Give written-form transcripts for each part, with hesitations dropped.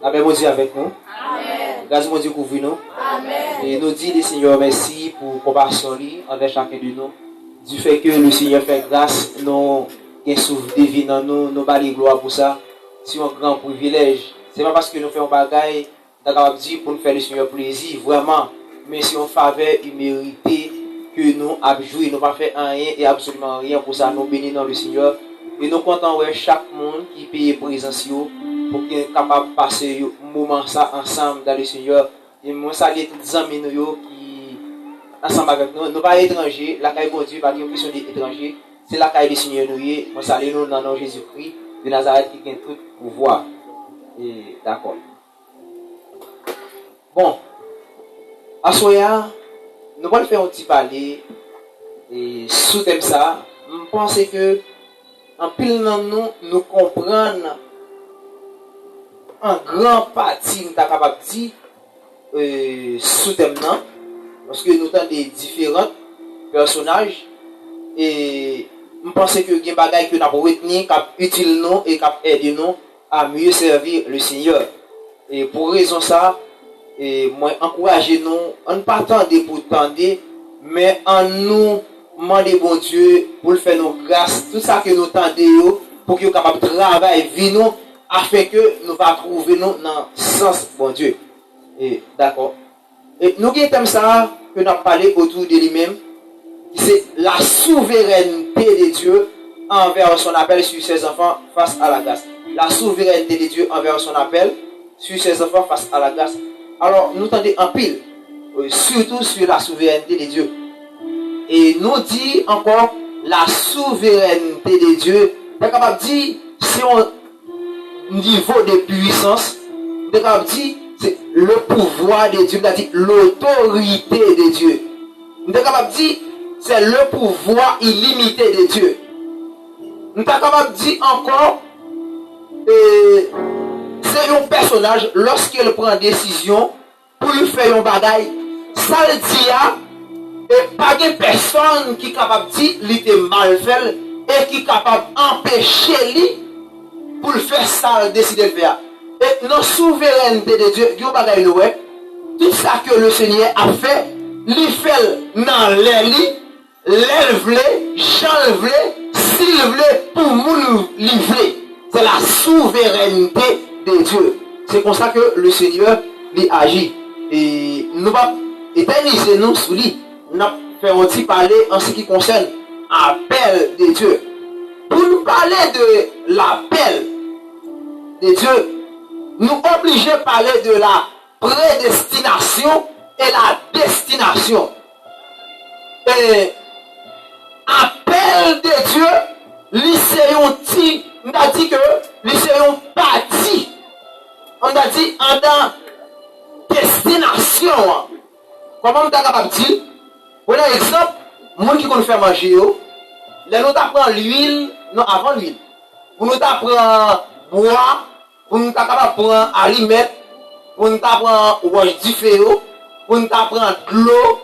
Amen, mon Dieu avec nous. Amen. Grâce mon Dieu couvre nous. Amen. Et nous dit le Seigneur merci pour compassion envers chacun de nous. Du fait que le Seigneur fait grâce, nous avons souffle divin en nous, nous avons gloire pour ça. C'est un grand privilège. Ce n'est pas parce que nous faisons un bagage, pour nous faire le Seigneur plaisir, vraiment. Mais c'est une faveur imméritée que nous avons joué. Nous n'avons pas fait rien et absolument rien pour ça. Nous bénissons le Seigneur. Et nous comptons chaque monde qui paye présence pour qu'il soit capable de passer un moment ça ensemble dans le Seigneur. Et moi, salue tous les amis qui ensemble avec nous. Nous ne sommes pas étrangers. La caille de Dieu, pas une question d'étrangers. C'est la caille du Seigneur. Moi, salue nous dans le nom de Jésus-Christ de Nazareth qui a tout pouvoir. Et d'accord. Bon. À Soya, nous allons faire un petit parler. Et sous thème ça, je pense que en pile nous comprenons en grand partie, nous sommes capables de dire sous thème parce que nous avons des différents personnages et je pense que il y a des choses que nous avons retenir, qui utiles nous et qui aident nous à mieux servir le Seigneur. Et pour raison ça, moi encouragez nous, on ne pas attendre pour tendre, mais en nous demander bon Dieu pour le faire nos grâces, tout ça que nous tendons pour qu'il soit capable de travailler, vivre nous, afin que nous va trouver nous dans le sens bon Dieu. Et d'accord. Et nous avons ça que nous avons parlé autour de lui-même, c'est la souveraineté de Dieu envers son appel sur ses enfants face à la grâce. La souveraineté de Dieu envers son appel sur ses enfants face à la grâce. Alors, nous tendons en pile, surtout sur la souveraineté de Dieu. Et nous dit encore la souveraineté de Dieu. On est capable de dire, c'est un niveau de puissance. On est capable de dire, c'est le pouvoir de Dieu, c'est-à-dire l'autorité de Dieu. On est capable de dire, c'est le pouvoir illimité de Dieu. On est capable de dire encore, c'est un personnage, lorsqu'il prend une décision pour lui faire un bagaille, ça le dit, et pas de personne qui est capable de dire qu'il était mal fait et qui est capable d'empêcher lui pour le faire ça, décider de faire. Et nos souveraineté de Dieu, Dieu bagaille nous, tout ça que le Seigneur a fait, il fait dans les lits, l'élève, j'enlève, s'il pour nous livrer. C'est la souveraineté de Dieu. C'est comme ça que le Seigneur lui agit. Et nous va éterniser nous sous lui. Nous faire aussi parler en ce qui concerne l'appel de Dieu. Pour nous parler de l'appel de Dieu, nous obligons de parler de la prédestination et la destination. Et appel de Dieu, lycéon on a dit que lycéon parti. On a dit en dans destination. Comment on est capable de dire? Pour exemple, moi qui connais faire manger, les nous apprend l'huile, non avant l'huile. Pour nous apprendre bois, pour nous apprendre prendre aliments, pour nous apprendre rouge du feu, pour nous apprendre de l'eau,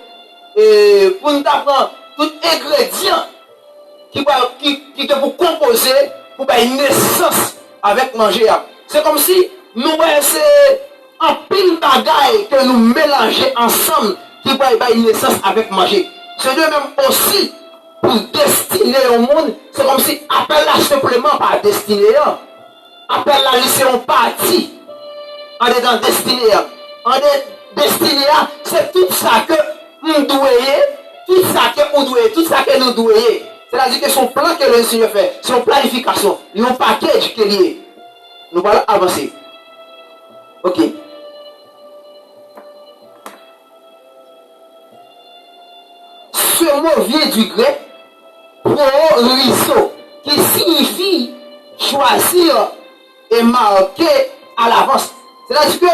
et pour nous apprendre tout ingrédient qui pour composer pour une naissance avec manger. C'est comme si nous c'est un pile bagaille que nous mélangeons ensemble qui va une naissance avec manger. C'est de même aussi pour destiner au monde. C'est comme si appelle là simplement par destiné. Appelle là lycéon parti. On est dans destiné. On est destiné, c'est tout ça que nous devons, tout ça que nous devons, tout ça que nous devons. C'est-à-dire que son plan que le Seigneur fait, son planification, il y a un package qui est lié. Nous allons avancer. Ok. Ce mot vient du grec proorizo, qui signifie choisir et marquer à l'avance. C'est-à-dire que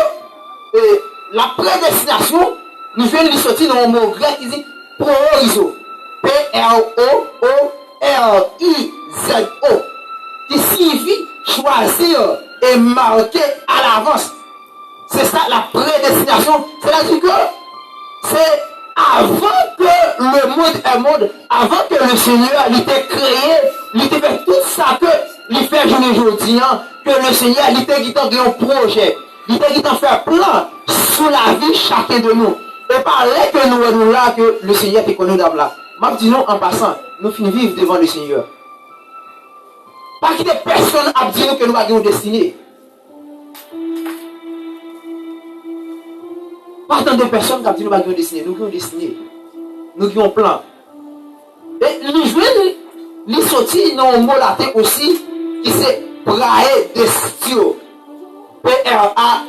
la prédestination nous vient de sortir dans un mot grec qui dit proorizo. P-R-O-O-R-I-Z-O, qui signifie choisir et marqué à l'avance. C'est ça la prédestination. C'est-à-dire que c'est avant que le monde est monde, avant que le Seigneur l'ait créé, il t'a fait tout ça que il fait aujourd'hui, que le Seigneur il t'a dit un projet, il t'a dit faire plan sur la vie chacun de nous. Et par là que nous là que le Seigneur te connaît d'abord là. M'a dit non en passant, nous finissons vivre devant le Seigneur. Pas qu'il y ait personne à dire que nous avons une destinée. Pas tant de personnes qui ont dit que nous avons une destinée. Nous avons une destinée. Nous avons un plan. Et nous jouons, nous sortis dans un mot latin aussi, qui c'est praedestio. Praedestio.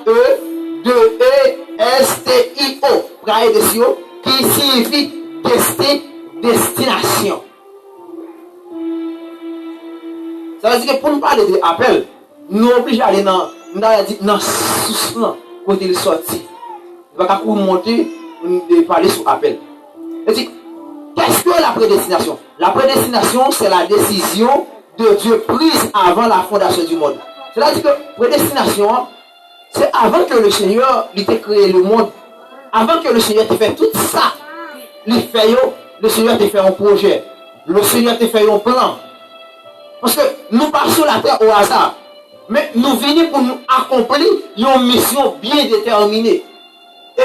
Praedestio, qui signifie destination. Ça veut dire que pour nous parler de appel, nous sommes obligés d'aller dans le sous côté de sortie. Nous ne pouvons pas monter et parler sur appel. Qu'est-ce que la prédestination? La prédestination, c'est la décision de Dieu prise avant la fondation du monde. C'est-à-dire que prédestination, c'est avant que le Seigneur ait créé le monde, avant que le Seigneur ait fait tout ça, le Seigneur ait fait un projet, le Seigneur ait fait un plan. Parce que nous passons sur la terre au hasard. Mais nous venons pour nous accomplir une mission bien déterminée. Et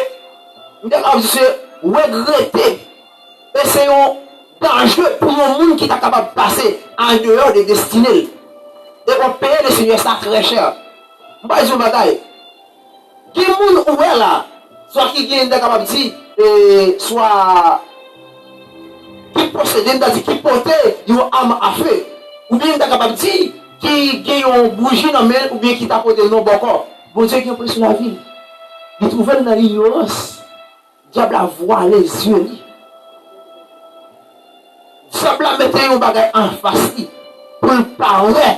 nous devons regretter. Et c'est un danger pour le monde qui est capable de passer en dehors des destinées. Et on paye le Seigneur ça très cher. Je vais dire une bataille. Qui est le monde ouvert là? Soit qui est capable de dire, soit qui possède, qui porte une arme à feu. Ou bien tu es capable de dire qui a une bougie dans la main, ou bien qui t'a porté non bon corps. Bon Dieu qui est pris sur la ville. Il trouve dans l'ignorance. Diable a voilé les yeux. Diable a mis un bagage en face pour parler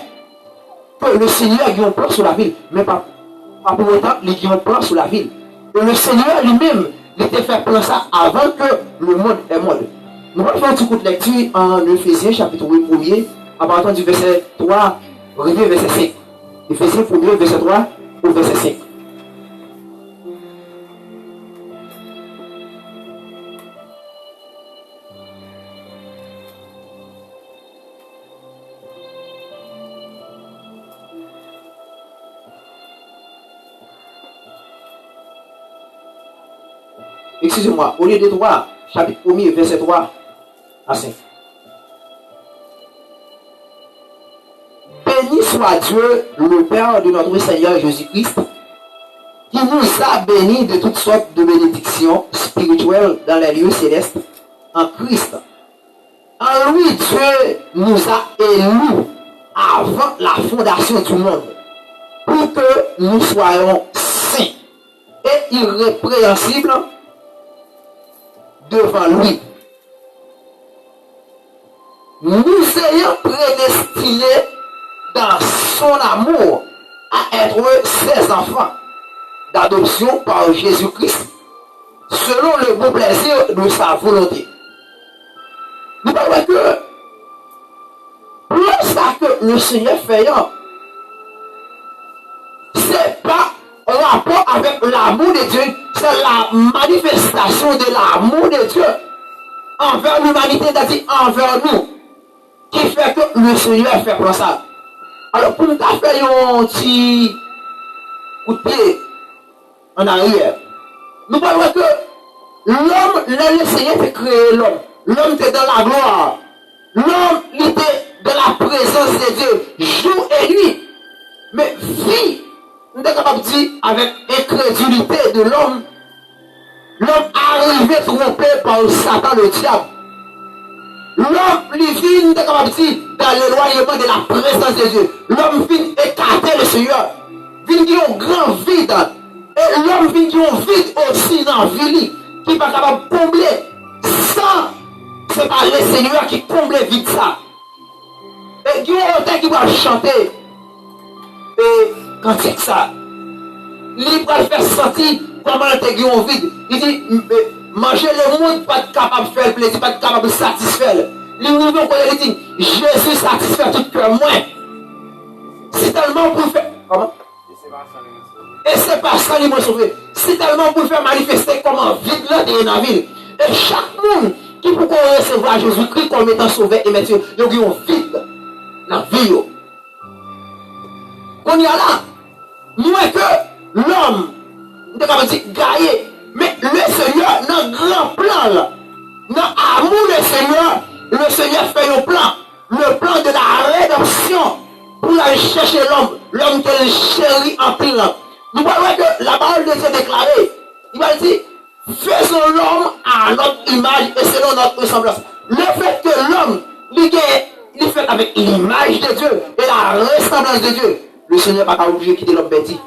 que le Seigneur a un plan sur la ville. Mais pas pour autant, il a un plan sur la ville. Et le Seigneur lui-même, il était fait plan ça avant que le monde est monde. Nous allons faire un petit coup de lecture en Éphésiens chapitre 1er. À partir du verset 3, revenez au verset 5. Éphésiens 1er, verset 3 au verset 5. Excusez-moi, au lieu de 3, chapitre 1er, verset 3 à 5. Béni soit Dieu, le Père de notre Seigneur Jésus-Christ, qui nous a bénis de toutes sortes de bénédictions spirituelles dans les lieux célestes en Christ. En lui, Dieu nous a élus avant la fondation du monde pour que nous soyons saints et irrépréhensibles devant lui. Nous ayons prédestinés dans son amour à être ses enfants d'adoption par Jésus-Christ selon le bon plaisir de sa volonté. Nous parlons que plus ça que le Seigneur fait, c'est pas en rapport avec l'amour de Dieu, c'est la manifestation de l'amour de Dieu envers l'humanité, c'est-à-dire envers nous, qui fait que le Seigneur fait pour ça. Alors, pour nous faire un petit coup de pied en arrière, nous parlons que l'homme, le Seigneur a créé l'homme. L'homme était dans la gloire. L'homme était dans la présence de Dieu, jour et nuit. Mais vie, nous sommes capables de dire, avec incrédulité de l'homme, l'homme arrivé trompé par Satan, le diable. L'homme, lui, vit, nous sommes capables de dire, dans l'éloignement de la présence de Dieu. L'homme vit écarter le Seigneur. Vit qui ont grand vide. Et l'homme vit qui ont vide aussi dans la vie, qui n'est pas capable de combler. Sans, c'est pas le Seigneur qui comble vite ça. Et qui ont autant qui va chanter. Et quand c'est ça, il va faire sentir comment il est vide. Il dit, manger le monde, pas capable de faire plaisir, pas capable de satisfaire. Il dit, Jésus satisfait tout cœur moins. Si Si tellement pour faire. Comment? Et c'est pas ça qui m'a sauvé. Si tellement pour faire manifester comment vide là dans la ville. Et chaque monde qui peut recevoir Jésus-Christ comme étant sauvé et mettre, il y a un vide dans la vie. Qu'on y a là, nous est que l'homme, nous avons dit gaillé, mais le Seigneur, dans le grand plan là, dans l'amour du le Seigneur fait un plan, le plan de la rédemption pour aller chercher l'homme qu'elle chérit en plein. Nous voyons que la parole de Dieu déclarée, il va dire, faisons l'homme à notre image et selon notre ressemblance. Le fait que l'homme, il est fait avec l'image de Dieu et la ressemblance de Dieu, le Seigneur n'a pas obligé de quitter l'homme bêtise.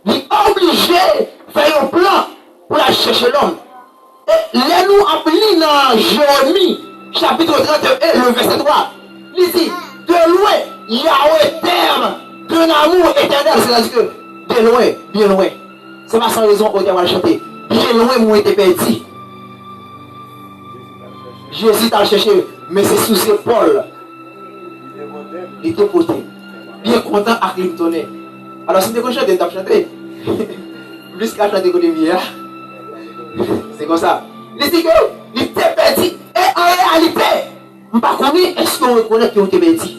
Il est obligé de faire un plan pour aller chercher l'homme. Et les nous appelons dans Jérémie, chapitre 31, le verset 3. Il dit, de loin, il y a un terme d'un amour éternel. C'est-à-dire que, de loin, bien loin. C'est pas sans raison qu'on va chanter. Bien loin, moi, été perdu. Jésus t'a cherché, mais c'est sous ses épaules. Il était côté. Bien content à Clintonner. Alors, si tu as chanté, tu as chanté. Plus qu'à chanter que des c'est comme ça. Il dit que il était perdu. Et en réalité, je ne sais pas est-ce qu'on reconnaît qu'on était perdu.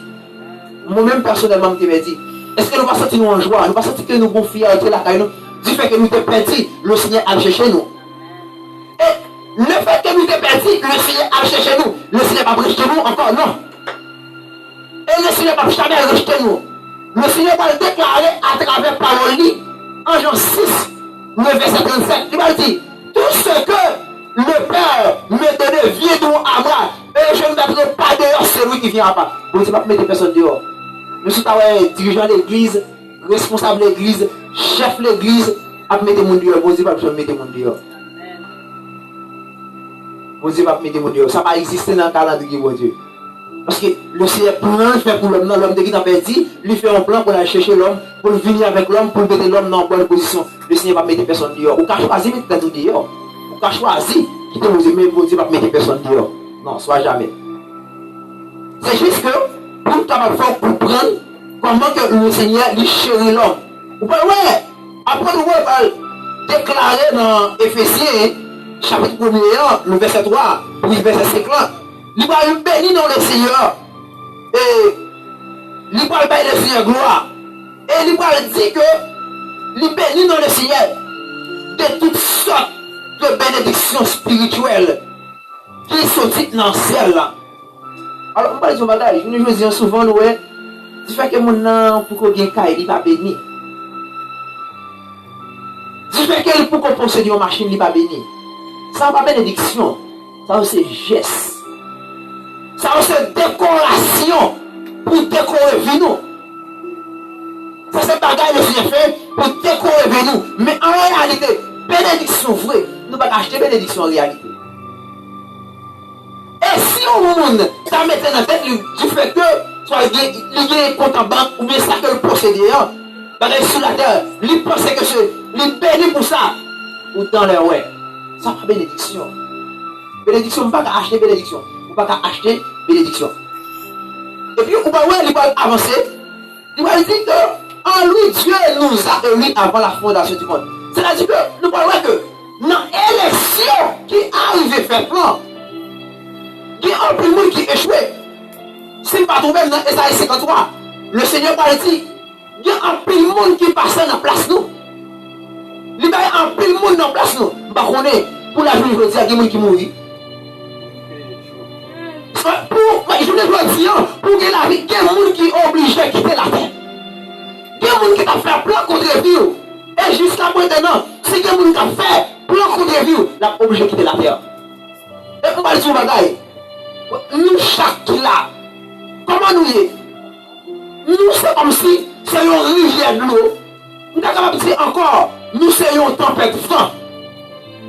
Moi-même, personnellement, je suis perdu. Est-ce que nous ne pas sentir nous en joie? Nous ne pas sentir que nous avons fierté la caille du fait que nous sommes perdus, le Seigneur a cherché nous. Et le fait que nous sommes perdus, le Seigneur a cherché nous. Le Seigneur n'a pas rejeté nous encore, non. Et le Seigneur n'a pas jamais rejeté nous. Le Seigneur va le déclarer à travers parole en Jean 6, le verset 37. Il va dire, tout ce que le Père me donne vient donc à moi. Et je ne mettrai pas dehors celui qui vient à part. Vous ne pouvez pas mettre personne dehors. Je suis dirigeant de l'église, responsable de l'église, chef de l'église, à mettre mon dehors. Vous ne pouvez pas mettre mon dehors. Vous ne pouvez pas mettre mon dehors. Ça va exister dans le calendrier de Dieu. Parce que le Seigneur plan fait pour l'homme, l'homme qui n'a pas dit, lui fait un plan pour aller chercher l'homme, pour venir avec l'homme, pour mettre l'homme dans une bonne position. Le Seigneur va mettre personne dehors. Ou qu'à choisir mettre tout dehors. Ou qu'à choisir, qui te vous aimez, vous dites, va mettre personne dehors. Non, soit jamais. C'est juste que, pour nous faire comprendre comment que le Seigneur lui chérit l'homme. Vous pouvez, ouais, après nous va déclarer dans Éphésiens, chapitre 1er, le verset 3, puis le verset 50. Il va bénir dans le Seigneur. Et il va bénir le Seigneur gloire. Et il va dire que il bénit dans le Seigneur de toutes sortes de bénédictions spirituelles qui sont dites dans le ciel. Alors, on va dire bagage, je nous dis souvent, nous, tu fais que mon nom pour qu'on gagne il va bénir. Tu fais que pour qu'on possède une machine, il va bénir. Ça va pas bénédiction, ça c'est geste. Ça c'est décoration pour décorer nous. Ça c'est bagaille le Seigneur fait pour décorer nous. Mais en réalité, bénédiction vraie, nous ne pouvons pas acheter bénédiction en réalité. Et si on monde ça met dans la tête du fait que soit il y a un compte en banque ou bien ça que le procédure, sur la terre, il pense que c'est il bénit pour ça. Ou dans les ouais. Ça pas bénédiction. Bénédiction, on ne peut pas acheter bénédiction. On ne peut pas acheter bénédiction. Et puis, on va avancer. Il va dire que en lui, Dieu nous a élus avant la fondation du monde. C'est-à-dire que nous parlons que dans l'élection qui arrive à faire plan, il y a un peu de monde qui échoue. Si pas trouvé dans Esaïe 53, le Seigneur va dire, il y a un peu de monde qui passe dans la place nous. Il y a un peu de monde dans la place nous. Pour la vie, je veux dire, il y a des gens qui mourent. Je veux dire, pour que la vie, il y a des gens qui sont obligés de quitter la terre. Il y a des gens qui ont fait plan contre vous. Et jusqu'à maintenant, si il y a des gens qui ont fait plan contre vous, ils sont obligés de quitter la terre. Et on va dire, bagaille, nous, chaque là, comment nous y est? Nous, c'est comme si c'est une rivière de l'eau. Nous sommes capables de dire encore, nous sommes une tempête de vent.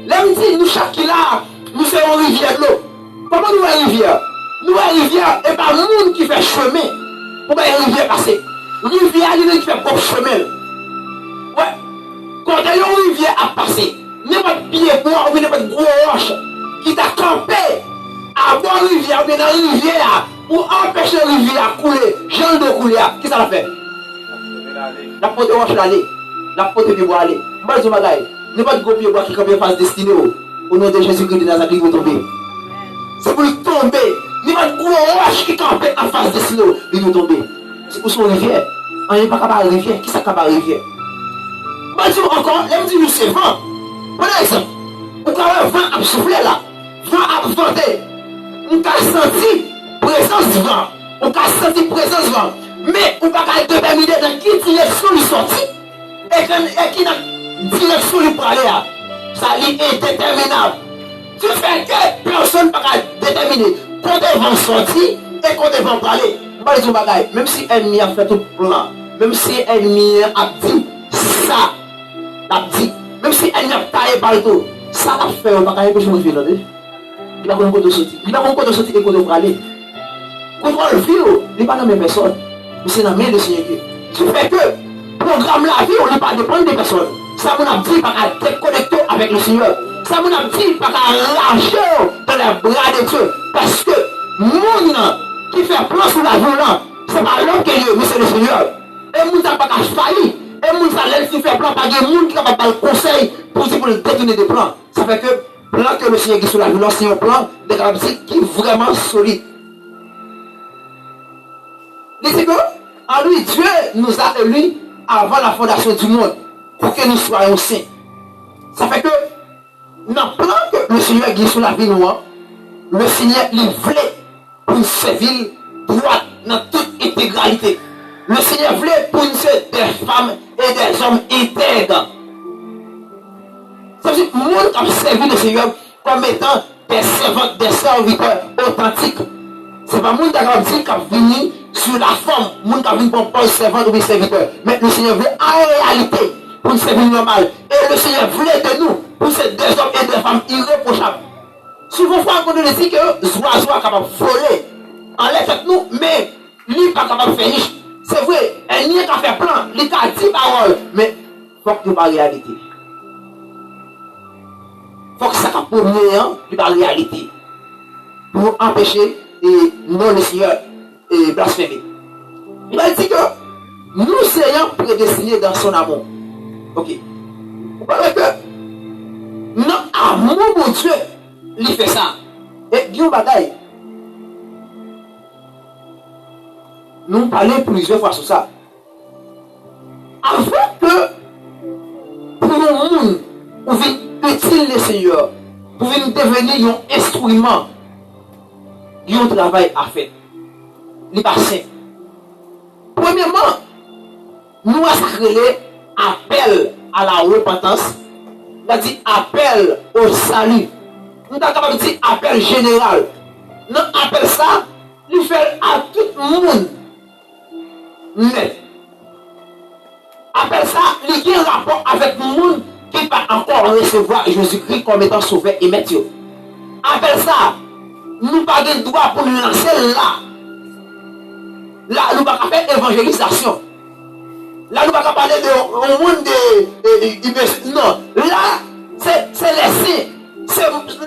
Là, nous, chaque là, nous sommes une rivière de l'eau. Comment nous voyons une rivière? Nous voyons une rivière, et pas le monde qui fait chemin pour voir une rivière passer. Une rivière, il y a qui fait propre chemin. Ouais. Quand il y a une rivière à passer, n'importe pied noir ou n'importe gros roche qui t'a campé à boire une rivière, ou bien dans une rivière, pour empêcher la rivière à couler, genre de couler, qu'est-ce que ça fait? La porte roche l'aller. La porte pied bois aller. Moi, je m'agaille. Ne pas de gros pied bois qui campe face destinée au nom de Jésus-Christ de Nazareth, il va tomber. C'est pour lui tomber. Ne pas de gros roche qui campe en face destinée, il va tomber. C'est pour son rivière. On n'est pas capable de rivière. Qui ça capable de rivière? Moi, je dis encore, l'aime dit, c'est vent. Par exemple, on a un vent à souffler là. Vent à vanter. On a senti présence du vent. On a senti présence du vent. Mais on ne peut pas déterminer dans quelle direction il sortit. Et qui dans direction il peut aller là. Ça est indéterminable. Tu fais que personne ne peut pas déterminer quand ils vont sortir et quand ils vont parler. Moi, je dis, même si l'ennemi a fait tout plan, même si l'ennemi a dit ça, même si l'ennemi a taillé partout, ça l'a fait, on ne peut pas empêcher de vivre. Il va avoir un de sortir. Il va avoir un de sortir et qu'on devra aller. Contrôle le fil, il n'est pas dans mes personnes. Mais c'est dans mes de Seigneur. Ce fait que le programme la vie, on n'est pas dépendre des personnes. Ça vous a dit par être connecté avec le Seigneur. Ça vous a dit par lâcher dans les bras de Dieu. Parce que le monde qui fait plan sur la violence, c'est pas l'homme qui est Dieu, mais c'est le Seigneur. Et le monde n'a pas failli. Et le monde qui fait plan, pas de monde qui n'a pas le conseil pour le détourner des plans. Ça fait que le plan que le Seigneur qui est sur la violence, c'est un plan de garantie qui est vraiment solide. Il dit que, en lui, Dieu nous a élus avant la fondation du monde pour que nous soyons saints. Ça fait que, dans le plan que le Seigneur qui est sur la vie noire, le Seigneur, il voulait pour une ville droite dans toute intégralité. Le Seigneur voulait pour une des femmes et des hommes intègres. Ça veut dire que le monde qui a servi le Seigneur comme étant des servantes, des serviteurs authentiques. C'est pas le monde qui a venu sur la forme, le monde qui a venu pour pas servant ou serviteur. Mais le Seigneur voulait en réalité pour une service normale. Et le Seigneur voulait de nous pour ces deux hommes et deux femmes irréprochables. Souvent, on nous dit que les oiseaux sont capables de voler en l'air nous, mais lui n'est pas capable de faire riche. C'est vrai, elle n'y a qu'à faire plein, il a 10 paroles, mais il faut que nous parlions réalité. Il faut que ça soit pour nous, il parle réalité. Pour empêcher et non le Seigneur et blasphémer. Il va dire que nous soyons prédestinés dans son amour. Ok. Vous voyez que notre amour pour Dieu, il fait ça. Et Dieu bagaille. Nous parlons plusieurs fois sur ça. Avant que pour le monde, on vient utile le Seigneur, pour venir devenir un instrument, un travail à faire. Il n'est pas simple. Premièrement, nous avons appel à la repentance. On a dit appel au salut. Nous avons capable de dire appel général. Nous appelons ça, nous fait à tout le monde. Mais, appelle ça, il y a un rapport avec le monde qui va encore recevoir Jésus-Christ comme étant sauveur et maître. Appelle ça, nous pas de droit pour nous lancer là. Là, nous ne pouvons pas faire évangélisation. Là, nous ne pouvons pas parler de monde de non. Là, c'est les saints.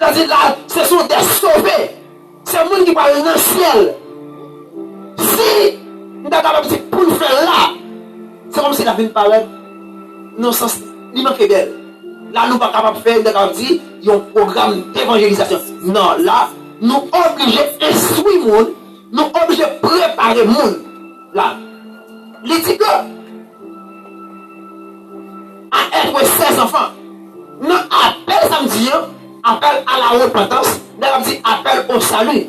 Là, ce sont des sauvés. C'est le monde qui parle dans le ciel. Si nous sommes capables de pour nous faire là, c'est comme si la vie nous parlait dans le sens, il manque d'elle. Là, nous ne sommes pas capables de faire, nous sommes capables de dire, il y a un programme d'évangélisation. Non, là, nous obligés d'instruire le monde, nous obligés de préparer le monde. Là, il dit que, à être 16 enfants, nous appelle samedi, appel à la repentance, nous dit appel au salut.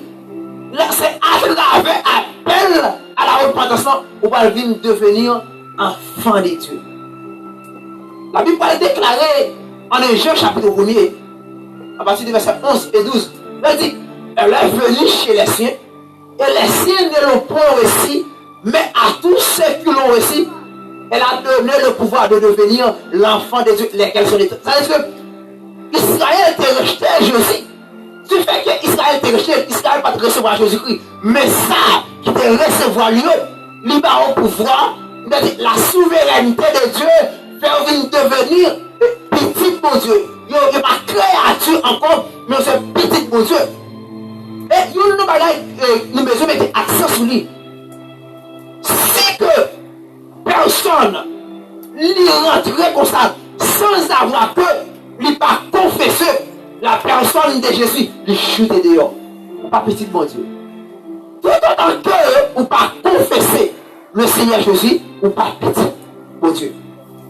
Là, c'est à travers appel à la repentance, on va venir devenir enfant de Dieu. La Bible va déclarer en Jean chapitre 1er, à partir du verset 11 et 12, elle dit, elle est venue chez les siens, et les siens ne l'ont pas reçu, mais à tous ceux qui l'ont reçu, elle a donné le pouvoir de devenir l'enfant de Dieu, lesquels sont les trucs. Ça veut dire que Israël te rejeté Jésus. Tu fais que Israël te rejeté, Israël va te recevoir Jésus-Christ. Mais ça, qui te recevoir lui, il va au pouvoir, la souveraineté de Dieu, faire venir devenir petit pour Dieu. Il n'y a pas créature encore, mais c'est petit pour Dieu. Et nous besoin mettre accent sur lui. Si que personne personne lui rentrait comme ça sans avoir que lui pas confessé la personne de Jésus, lui chuter dehors. Pas petit mon Dieu. Tout autant que ou pas confesser le Seigneur Jésus ou pas petit mon Dieu.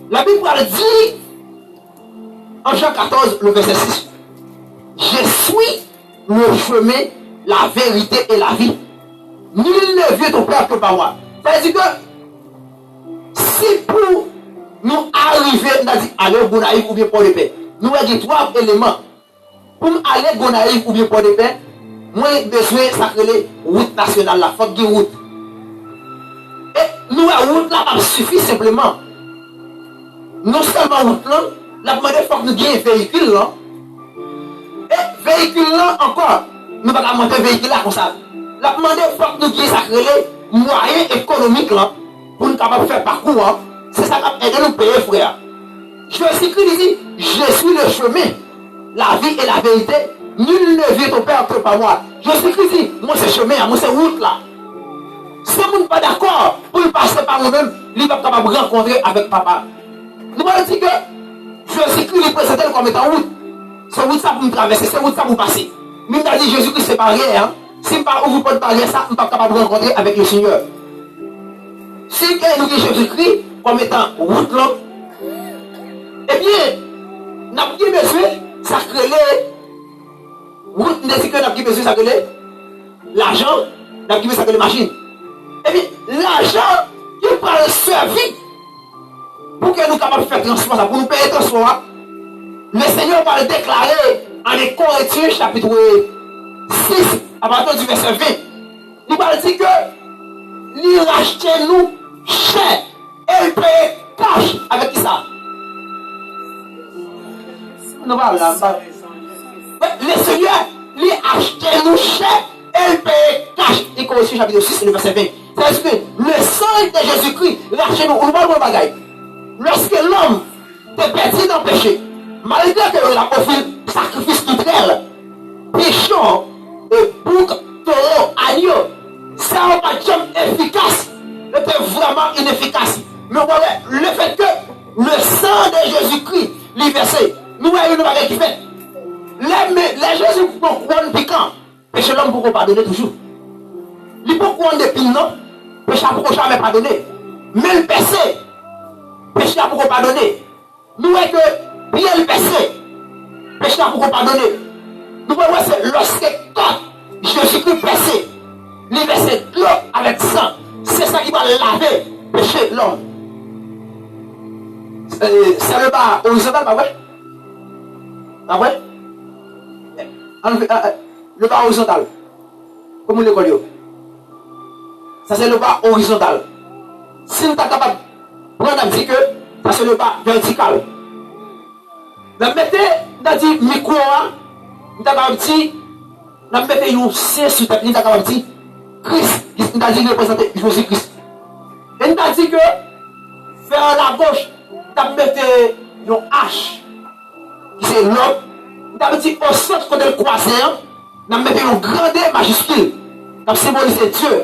La Bible dit en Jean 14, le verset 6, je suis le chemin, la vérité et la vie. Nul ne vient au Père que par moi. C'est-à-dire que si pour nous arriver, on a dit aller au Gonaïve ou bien pour le paix, nous avons 3 éléments. Pour aller au Gonaïve ou bien pour le paix, moi j'ai besoin de sacrer route nationale, la faute de route. Et nous, la route là, suffit simplement. Non seulement route là, la demande il faut que nous ayons un véhicule là. Et véhicule là encore, nous ne pouvons pas monter un véhicule là comme ça. La demande il faut que nous ayons sacré moyens économiques là pour nous capables de faire parcours. Hein. C'est ça qui va aider nous à payer, frère. Jésus-Christ dit, je suis le chemin, la vie et la vérité. Nul ne vient au Père que par moi. Jésus-Christ dit, moi c'est chemin, moi c'est route là. Si vous n'êtes pas d'accord pour passer par nous-mêmes, il va pas capable de rencontrer avec papa. Nous allons dire que Jésus-Christ est présenté comme étant route. C'est route ça pour me traverser, c'est route ça pour passer. Mais il a dit Jésus-Christ c'est barrière. Hein? Si je ne ouvre pas de barrière, ça, je ne suis pas capable de rencontrer avec le Seigneur. Si nous dit Jésus-Christ comme étant route là, eh bien, nous avons besoin de sacrer route, nous avons besoin de sacrer l'argent, nous avons besoin de sacrer les machines. Eh bien, l'argent qui prend le service pour que nous soyons capables de faire transport, pour nous payer transport, le Seigneur va le déclarer en Corinthiens chapitre 6, à partir du verset 20. Il va dire que il rachetait nous cher et il paye cash avec qui ça? Nous va là. Le Seigneur lui achetait nous cher et il paye cash. Il Corinthiens chapitre 6, le verset 20. C'est-à-dire que le sang de Jésus-Christ rachetait nous. On va voir le bagaille. Lorsque l'homme te perdu dans le péché, malgré que la offert sacrifice culturel, péchant, et bouc, taureau, agneau, ça n'a pas de efficace, c'était vraiment inefficace. Mais voilà, le fait que le sang de Jésus-Christ lui versé, nous voyons une bagarre qui fait. Les Jésus pour couronne piquant, péché l'homme pour pardonner toujours. Il peut couronne de piquant, péché pour jamais pardonner. Mais le péché, péché pour pardonner. Nous voyons que bien le péché, péché pour pardonner. Nous voyons que lorsque quand Jésus-Christ péché, il verset de l'eau avec sang, c'est ça qui va laver péché l'homme. C'est le bas horizontal, pas vrai? Pas vrai? Le bas horizontal. Comme on l'école. Ça c'est le bas horizontal. Si nous sommes capables de prendre un petit que ça c'est le bas vertical. Mais mettez dans le micro, nous avons dit, nous mettons un C sur la tête, nous avons dit Christ, nous avons dit représenter Jésus-Christ. Et nous avons dit que vers la gauche, nous mettons un H, qui c'est l'homme. Nous avons dit au centre côté le croisement, nous mettons un grand D majuscule, qui symbolise Dieu.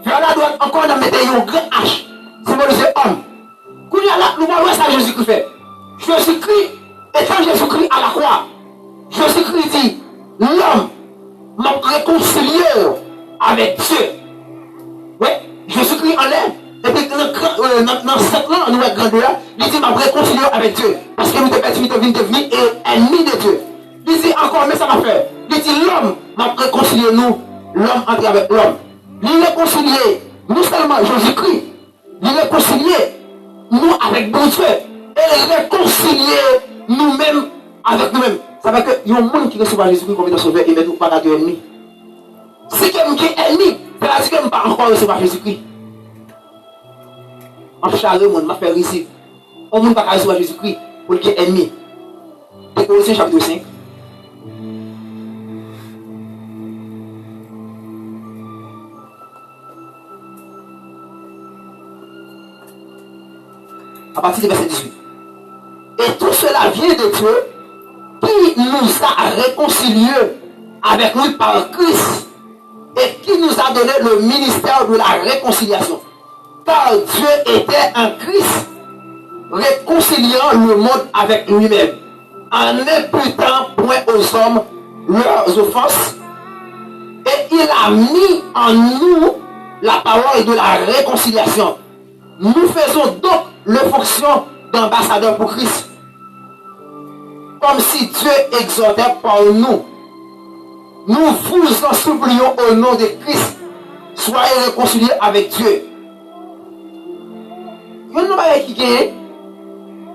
Vers la droite, encore nous mettons un grand H, symbolise homme. Quand il y a là, nous voyons ça Jésus-Christ fait. Jésus-Christ, étant Jésus-Christ à la croix, Jésus-Christ dit, l'homme m'a réconcilié avec Dieu. Oui, Jésus-Christ en l'air. Et puis dans cette langue, nous avons grandeur, il dit, m'a réconcilié avec Dieu. Parce que nous devons devenir ennemis de Dieu. Il dit encore, mais ça m'a fait. Il dit, l'homme m'a réconcilié nous, l'homme entre avec l'homme. Il réconcilié, non seulement Jésus-Christ, il réconcilié nous avec bon Dieu. Et réconcilier nous-mêmes avec nous-mêmes. Ça veut dire qu'il y a un monde qui reçoit Jésus-Christ comme étant sauveur et met nous pas dans ennemi. Si quelqu'un qui est ennemi, c'est-à-dire qu'il ne peut pas encore recevoir Jésus-Christ. En charge, on m'a fait ici. On ne peut pas recevoir Jésus-Christ pour qu'il est ennemi. Et Colossiens chapitre 5. À partir du verset 18. Et tout cela vient de Dieu qui nous a réconciliés avec lui par Christ et qui nous a donné le ministère de la réconciliation. car Dieu était en Christ, réconciliant le monde avec lui-même, en n'imputant point aux hommes leurs offenses, et il a mis en nous la parole de la réconciliation. Nous faisons donc le fonction d'ambassadeur pour Christ, comme si Dieu exhortait par nous. Nous vous en supplions au nom de Christ, soyez réconciliés avec Dieu.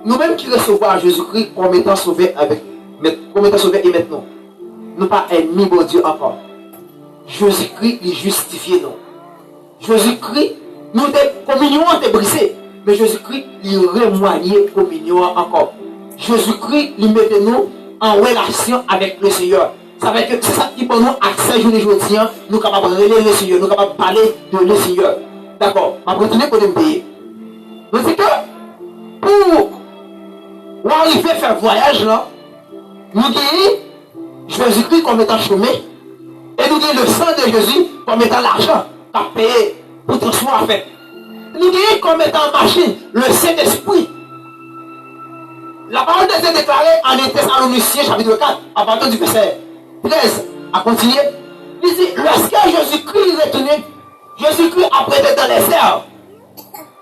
Nous-mêmes qui recevons Jésus-Christ comme étant sauvés et maintenant, nous pas ennemis de Dieu encore. Jésus-Christ est justifié nous. Jésus-Christ, nous communion est brisée, mais Jésus-Christ il remoigné communion encore. Jésus-Christ il met nous en relation avec le Seigneur. Ça veut dire que c'est ça qui pour nous accès journée aujourd'hui, nous sommes capables de relayer le Seigneur, nous sommes capables de parler de le Seigneur. D'accord, on va continuer pour nous payer. Donc c'est que pour arriver à faire voyage là, nous gagnons Jésus-Christ comme étant chemin et nous gagnons le sang de Jésus comme étant l'argent à payer pour transport à faire. Nous gagnons comme étant machine le Saint-Esprit. La parole de Dieu est déclarée en Thessaloniciens chapitre 4 à partir du verset 13 à continuer. Il dit, lorsque Jésus-Christ est retourné, Jésus-Christ a prêté dans les airs.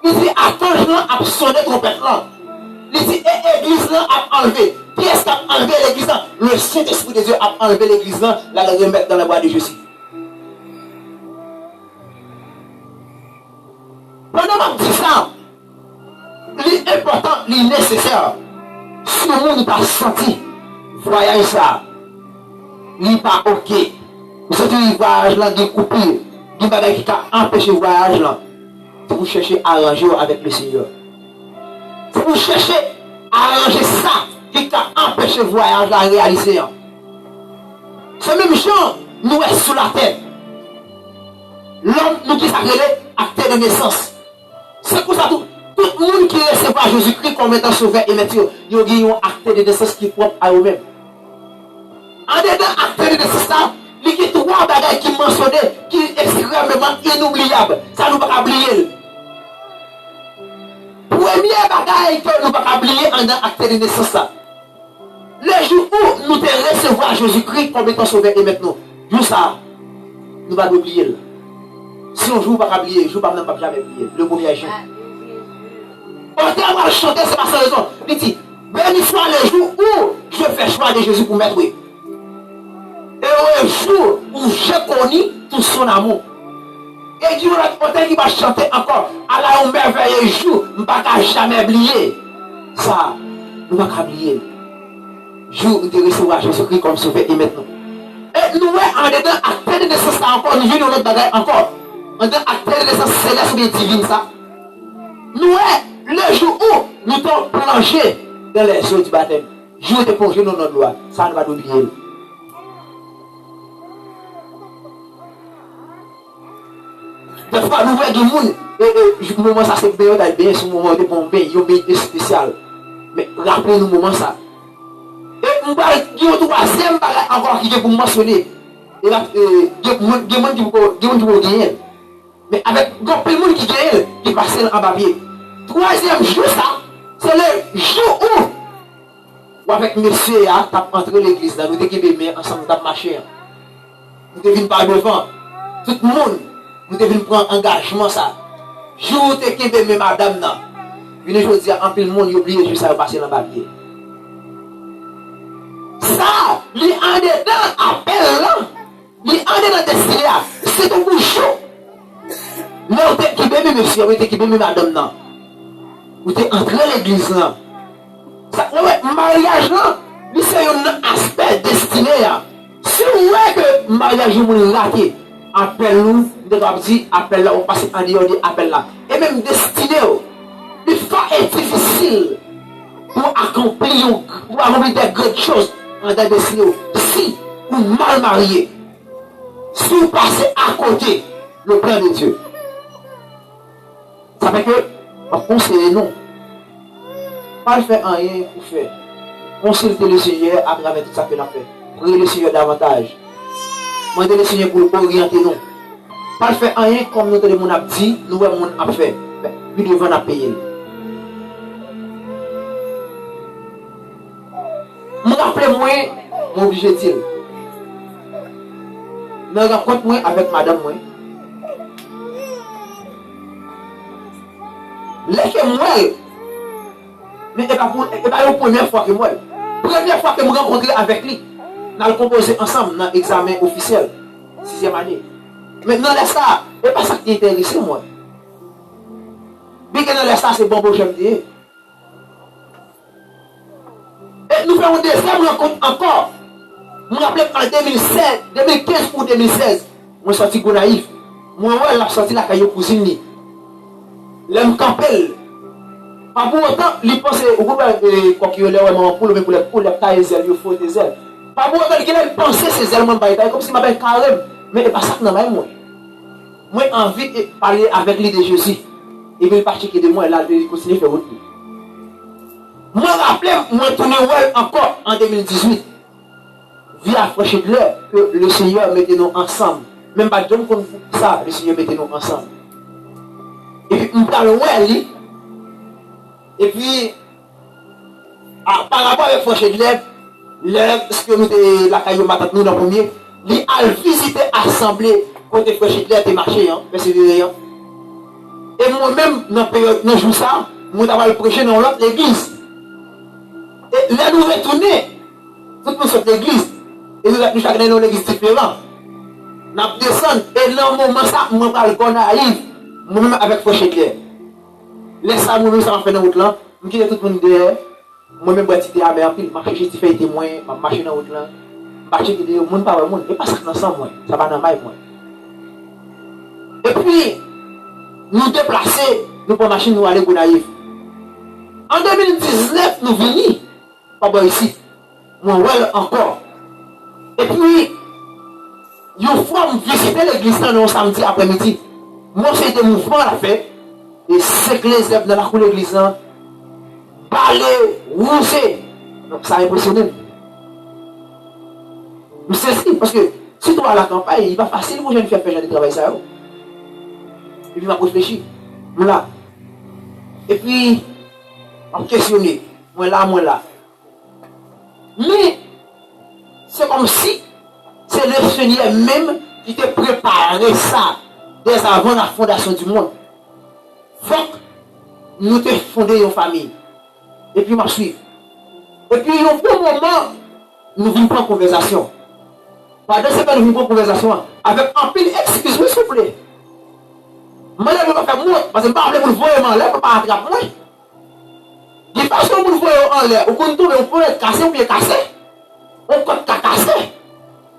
Il dit, attends, a sonné trompette là. Il dit, et l'église là a enlevé. Qui est-ce qui a enlevé l'église là? Le Saint-Esprit de Dieu a enlevé l'église là, la remettre dans la voie de Jésus. Pendant que je dis ça, l'important, nécessaire, si le monde n'a pas senti, voyage ça. Il n'est pas ok. Vous êtes un voyage là, des coupures, des bagages qui ont empêché le voyage là. Si vous cherchez à arranger avec le Seigneur. Si vous cherchez à arranger ça, qui a empêché le voyage là à réaliser. Ce même gens, nous sommes sous la tête. L'homme, nous qui s'appelle acte de naissance. C'est pour ça tout le monde qui recevra Jésus-Christ comme étant sauveur et maître, ils ont un acte de naissance qui est propre à eux-mêmes. En dedans acte de naissance, il y a trois bagages qui mentionnent, qui sont extrêmement inoubliables. Ça nous va pas oublier. Premier bagage que nous va pas oublier en acte de naissance. Le jour où nous recevrons Jésus-Christ comme étant sauveur et maître, jour ça, nous va oublier. Si on joue, pas oublier, joue pas même pas jamais oublier. Le premier jour. On terme à chanter, c'est pas sa raison. Il dit, béni soit le jour où je fais choix de Jésus pour m'être. Et le jour où j'ai connu tout son amour. Et Dieu, on qui va chanter encore, à la merveilleux jour, je ne vais pas jamais oublier. Ça, nous ne vais pas oublier. Jour où tu recevras Jésus-Christ comme sauveur et maintenant. Et nous, en dedans, acte de naissance encore, nous venons notre bagage encore. En dedans, acte de naissance céleste ou divine, ça. Nous, le jour où nous sommes plongés dans les eaux du baptême, jour de plongé dans notre loi, ça ne va pas oublier. Des fois, nous voyons du monde, et moment ça c'est bien, ce moment de bon bain, il y a un bain spécial. Mais rappelez-nous moment ça. Et nous voyons un troisième bagage encore qui est pour mentionner. Et là, il y a des gens qui vont gagner. Mais avec plein de monde qui gagne, qui passe en papier. Troisième jour, ça, c'est le jour où, avec monsieur, tu as entré l'église, nous devons ensemble, nous avons marché. Nous devons par devant. Tout le monde, nous devons prendre engagement, ça. Jour où tu es madame, une chose dire, en plus le monde, il oublie juste ça, passer dans le papier. Ça, les en dedans, appel là, les en dedans destiné là, c'est un bouchon. Là, où tu es qui bébé monsieur, où tu es qui bébé madame, non. Où tu es entré à l'église là. Ça, ouais, mariage là, c'est un aspect destiné là. Si vous voyez que mariage est raté, appelle-nous, nous devons dire, appelle là, on passe en dehors de appel là. Et même destiné, des fois est difficile pour accomplir des grandes choses en ta destinée. Si vous mal marié, si vous passez à côté le plan de Dieu, ça fait que, on conseille non. Pas faire rien pour faire. Consulter le Seigneur à travers tout ça que l'on fait. Priez le Seigneur davantage. Demandez le Seigneur pour orienter nous. Pas faire rien comme nous avons dit, nous avons fait. puis devant la payer. Je me rappelle, moi, je suis obligé de dire. Je me rencontre moi avec madame. Moi. Laissez moi. Mais ce n'est pas la première fois que moi. Première fois que je me rencontre avec lui. Nous allons composer ensemble dans l'examen officiel. 6e année. Maintenant, laisse ça. Ce n'est pas ça qui intéresse moi. Bien que dans ça, c'est bon pour j'aime dire. Et nous faisons une deuxième rencontre encore. Je me rappelle en 2016, 2015 ou 2016, je suis sorti Gonaïf. Moi, je suis sorti la caillou cousine. L'homme campel. Pas pour autant, il pense au groupe quoi qu'il y a pour les tailles ailes, il faut des ailes. Pas pour autant, il pense ces ailes, comme si je m'appelle carême. Mais c'est pas ça que je moi. Moi, j'ai envie de parler avec lui de Jésus. Et puis, il de moi, là, il continue à faire autre chose. Moi, je me rappelle, tourné encore en 2018. Via Fraîche de l'air, que le Seigneur mettait nous ensemble. Même pas de comme ça, le Seigneur mettait nous ensemble. Et puis, on parle ouais, et puis, par rapport à Fraîche de l'air, ce que nous la caillou matin nous dans le premier, il a visité l'assemblée côté Fraîche de l'air, t'es marché, hein, persévérant. Et moi-même, dans le jour ça, je vais prêcher dans l'autre église. Et là, nous retournons, tout le monde sort de l'église. Et nous chacun dans l'église différente. Nous descendons. Et dans le moment ça, je parle qu'on arrive. Moi-même avec Fauché Claire. Laisse ça, moi-même, ça m'a fait dans l'autre là. Je quitte tout le monde derrière. Moi-même, je suis à mer, je marche, je fais témoin, je marche dans l'autre là. Je marche qui dit, le monde pas le monde. Et pas ça que nous sommes, moi. Ça va dans ma moi. Et puis, nous déplacer, nous pour machine, nous aller pour naïf. En 2019, nous venons. Pas bon ici. Moi, ouais, encore. Et puis, une fois, je visite l'église dans samedi après-midi. Moi, c'est des mouvements à faire. Et c'est que les œuvres dans la cour de l'église, balai, rousser. Donc, ça a impressionné. Je sais si, parce que si tu vas à la campagne, il va facile pour jeune faire du travail ça. Et puis, je vais réfléchir. Là. Et puis, je vais questionner. Moi là. Mais, c'est comme si c'est le Seigneur même qui te préparait ça dès avant la fondation du monde. Faut que nous te fonder une famille. Et puis, je suis. Et puis, au bon moment, nous venons prendre conversation. Pendant ce temps, nous venons prendre conversation avec un peu excuse-moi, s'il vous plaît. Moi, je ne vais pas faire moi, parce que je ne vais pas vous le voir en l'air, je ne vais pas attraper moi. De toute façon, vous le voyez en l'air, vous comptez, on peut être cassé ou bien cassé. On compte cassé.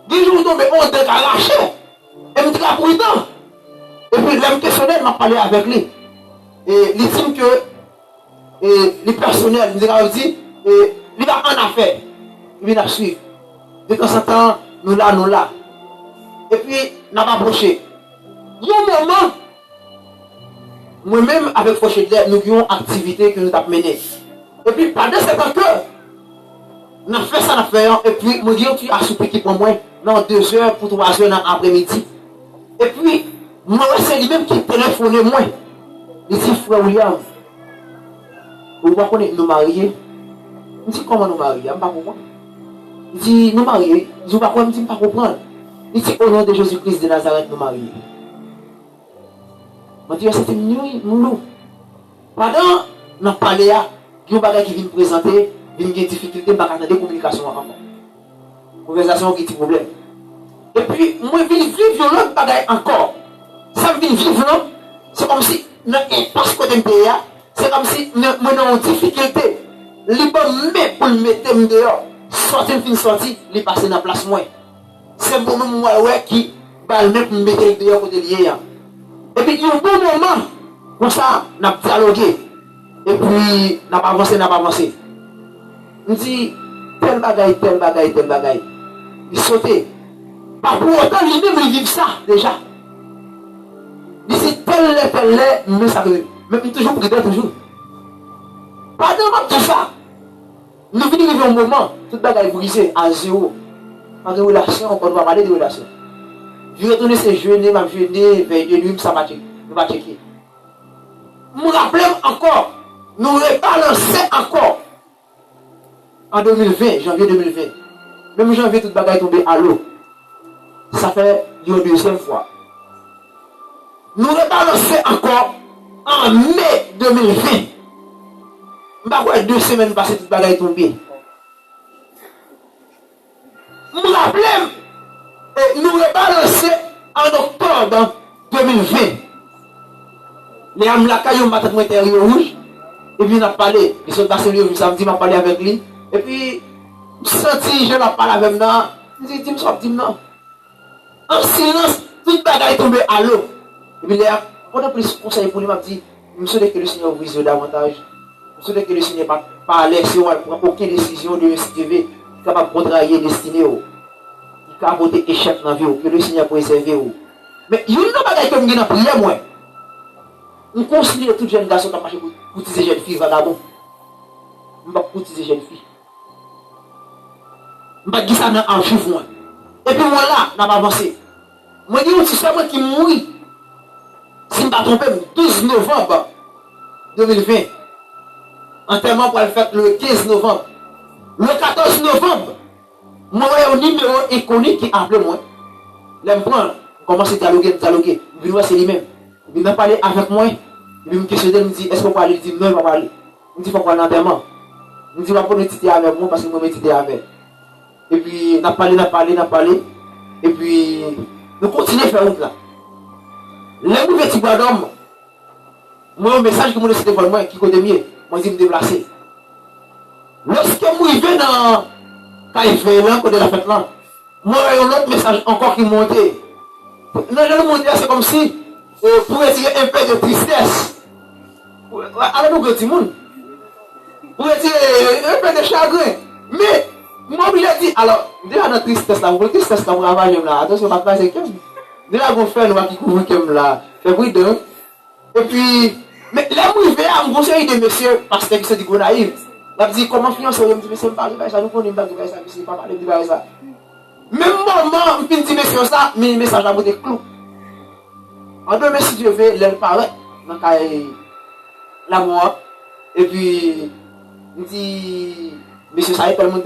10 jours tombés, on est arraché. Et je me dis là prudent. Et puis, le questionnaire m'a parlé avec lui. Et il dit que les personnels, il dit, il va en affaire. Il vient à suivre. De temps en temps, nous là. Et puis, nous avons approché. Il y a un moment, moi-même, avec Fauché de l'air, nous avons une activité que nous avons menée. Et puis, pendant ce temps que, nous avons fait ça, et puis, nous disons, tu as soupé qui pour moi, dans 2 heures pour 3 heures dans l'après-midi. Et puis, moi, c'est lui-même qui téléphonait moi. Il dit, frère William, vous voyez nous marier. Je dis, comment nous marier? Je ne sais pas comprendre. Il dit, nous marier. Je ne sais pas comprendre. Je ne sais pas comprendre. Il dit, au nom de Jésus-Christ de Nazareth, nous marier. Je dis, c'était nous. Pendant, nous parlons, il y a un bagage qui vient présenter, il y a des difficultés, il y a des communications encore. Conversation qui est un problème. Et puis, moi, je vis violent bagaille encore. Ça me vient vivre, c'est comme si, dans l'impasse côté pays, c'est comme si, nous avons une difficulté. Les bonnes mains pour le mettre dehors, sorti, les passer dans la place moins. C'est pour nous, moi, qui va le mettre pour mettre dehors côté lié. Et puis, il y a un bon moment, comme ça, on a dialogué. Et puis, on n'a pas avancé. On dit, tel bagaille. Il sautait. Pas pour autant, lui-même, il vit ça, déjà. Il dit, tel, mais ça veut. Mais toujours prudent, toujours. Pendant tout ça, nous venons vivre un moment, toute bagaille brisée à zéro. En relation, on va parler de relation. Je vais retourner ces jeûner, veiller, nuit, ça va checker. me rappelle encore, nous rebalancer encore en 2020, janvier 2020. Même janvier, toute bagaille tombée à l'eau. Ça fait une deuxième fois. Nous rebalancer encore en mai 2020. Je 2 semaines passées, toute bagaille tombée. Je me rappelle, nous rebalancer en octobre 2020. Les âmes la caillou matin intérieur rouge. Et puis on a parlé. Les soldats sont venus samedi, m'a parlé avec lui. Et puis, je senti, je l'ai parlé avec lui. Je dis, dis-moi. En silence, toute bagaille est tombée à l'eau. Et puis là, on a pris ce conseil pour lui, m'a dit, je me souhaite que le Seigneur vous brise davantage. Je me souhaite que le Seigneur ne pas laisser prendre aucune décision de STV capable de contrarier destinée. Il peut apporter échec dans la vie, que le Seigneur préserve. Mais il y a une bagaille que je me prière, moi. On considère toute jeune garçon qui a marché pour utiliser jeune fille vagabond. Je ne vais pas utiliser jeune fille. Je ne vais pas dire ça dans un chiffre, moi. Et puis moi là, je n'ai pas avancé. Moi, je dis, c'est moi qui mourit. Si je ne me trompe pas, 12 novembre 2020. Enterrement pour le faire le 15 novembre. Le 14 novembre, moi, j'ai un numéro inconnu qui appelle moi. Je me prends, je commence à dialoguer. Je vais c'est lui-même. Il m'a parlé avec moi. Il me questionne, il me dit, est-ce qu'on peut parler? Il dit, non, il va parler. Il me dit, il faut qu'on ait un enterrement. Il me dit, il va pas nous titer avec moi parce que moi, je titer avec. Et puis, on a parlé. Et puis, nous continuons à faire route là. Les mauvais petits d'homme, moi, un message que je laisse devant moi, qui connaît mieux, moi, je me déplacer. Lorsque moi, je vais dans KFV, là, côté de la fête là, moi, il y a un autre message encore qui montait. Dans le monde, c'est comme si, pour retirer un peu de tristesse. Alors, nous, petit monde. Pour retirer un peu de chagrin. Mais, moi, il a dit, alors, déjà dans la tristesse là, vous voulez tristesse là, vous ravagez là, attention, pas faire comme. Déjà, vous faites, nous, qui couvre comme là, fait bruit de. Et puis, mais là, vous venez à me conseiller des messieurs, parce que c'est du coup naïf. Là, vous dites, comment financer, je me dis, mais c'est pas ça, nous connaissons pas ça, c'est pas parler de ça. Même moment, je me dis, messieurs, ça, mais le message à vous des clous. En demain, si Dieu veut, elle paraît dans la mort. Et puis, il dit, monsieur, ça y est, tel monde.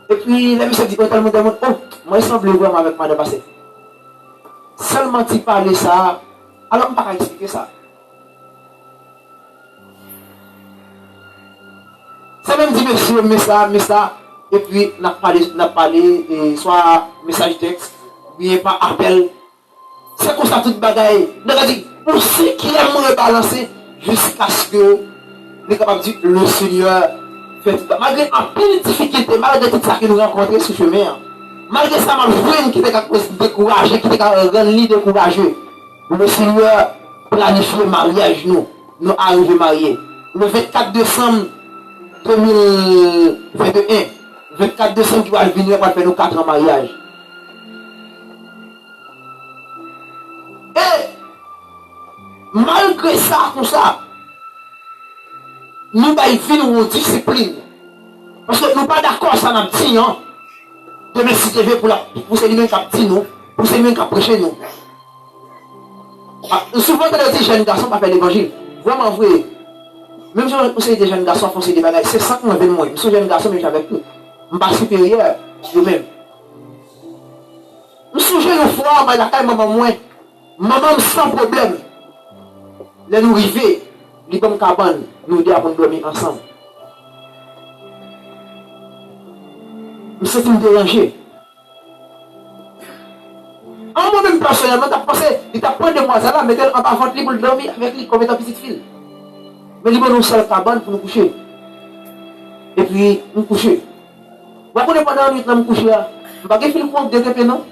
Et puis, le monsieur dit, oh, tel monde. Oh, moi, il semble vraiment avec moi de passer. Seulement, tu parles ça. Alors, on ne peut pas expliquer ça. C'est même dit, monsieur, mais ça. Et puis, on a parlé, soit message texte, bien pas appel. C'est comme ça toute bagaille. On a dit, pour ceux qui aiment rebalancer, jusqu'à ce que nous sommes capables de dire, le Seigneur fait tout ça. Malgré un peu de difficulté, malgré tout ça que nous rencontrons sur le chemin, malgré ça, ma frère qui était découragé, qui était rendre découragé, le Seigneur planifie le mariage, nous arrivons mariés. Le 24 décembre 2021, 24 décembre qui va venir pour faire nos 4 ans mariage. Et malgré ça, comme ça, nous avons une discipline. Parce que nous ne sommes pas d'accord, ça n'a pas dit, hein. Demain, si tu veux pour ces gens qui ont dit nous, pour ces gens qui ont prêché nous. Souvent, quand on dit jeunes garçons, pas faire l'évangile. Vraiment vrai. Même si on sait des jeunes garçons font des bagages, c'est ça qu'on veut moi. Je suis jeune garçon, mais avec nous. Je ne suis pas supérieur, moi-même. Je suis jeune fois, mais la caille maman moins. Maman sans problème. Les nous arriver, les comme cabane, nous deux avons dormi ensemble. Je suis me déranger. En moi-même personnellement, tu as pensé, il t'a pris des demoiselles là, mettez-le en bas ventre pour dormir avec lui comme étant petite fille. Mais il m'a nous seul cabane pour nous coucher. Et puis, nous coucher. Vous connaissez pendant la nuit, nous coucher là. Je ne vais pas faire le de TP, non?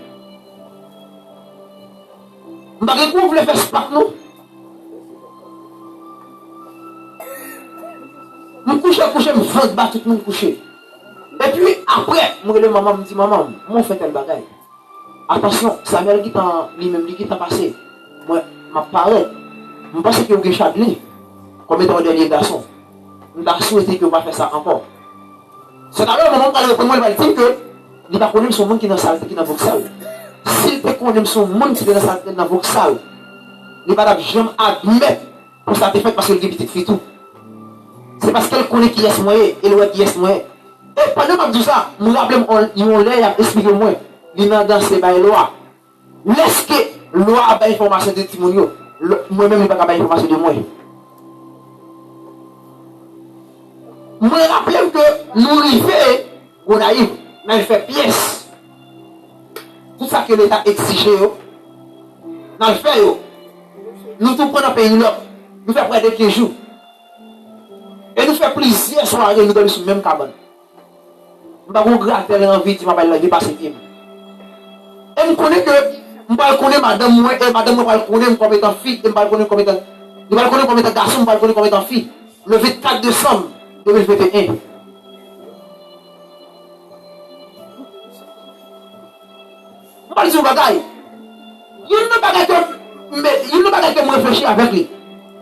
Je ne vais pas couvrir faire spark, non? Je couche, je me vante, battre tout le monde coucher. Et puis, après, maman me dit, maman, moi, fait tel bagaille. Attention, Samuel qui t'a lui-même qui t'a passé. Moi, ma parole, je pense que vous avez châtelé comme étant un dernier garçon. Je n'ai souhaité que vous ne faire ça encore. C'est d'ailleurs le moment où il va dire que il va connaître son monde qui est dans la salle, qui est dans la voxale. S'il peut connaître son monde qui est dans la salle, qui est dans la voxale, il ne va jamais admettre pour ça t'es fait parce que le petite fille tout. C'est parce qu'elle connaît qui est moi et l'autre qui est moi. Et pendant que je dis ça, je me rappelle, on l'a expliqué moi. Il est dans ces lois. Laisse que loi a pas information de Timonio. Moi-même, je n'ai pas d'information de moi. Je me rappelle que nous arrivons, on arrive, on a fait pièce. Tout ça que l'État exige, on a fait. Nous tout prenons pays, nous faisons près de 15 jours. Et nous faisons plusieurs soirées, nous donnons sur le même cabane. Nous avons gratté l'envie de m'appeler dépasser pied. Et nous connaissons que je connais madame moi et madame moi connaît comme étant fille, et je connais comme étant garçon, je connais comme étant fille. Le 24 décembre 2021. Je vais dire un bagage. Il n'y a pas de me réfléchir avec lui.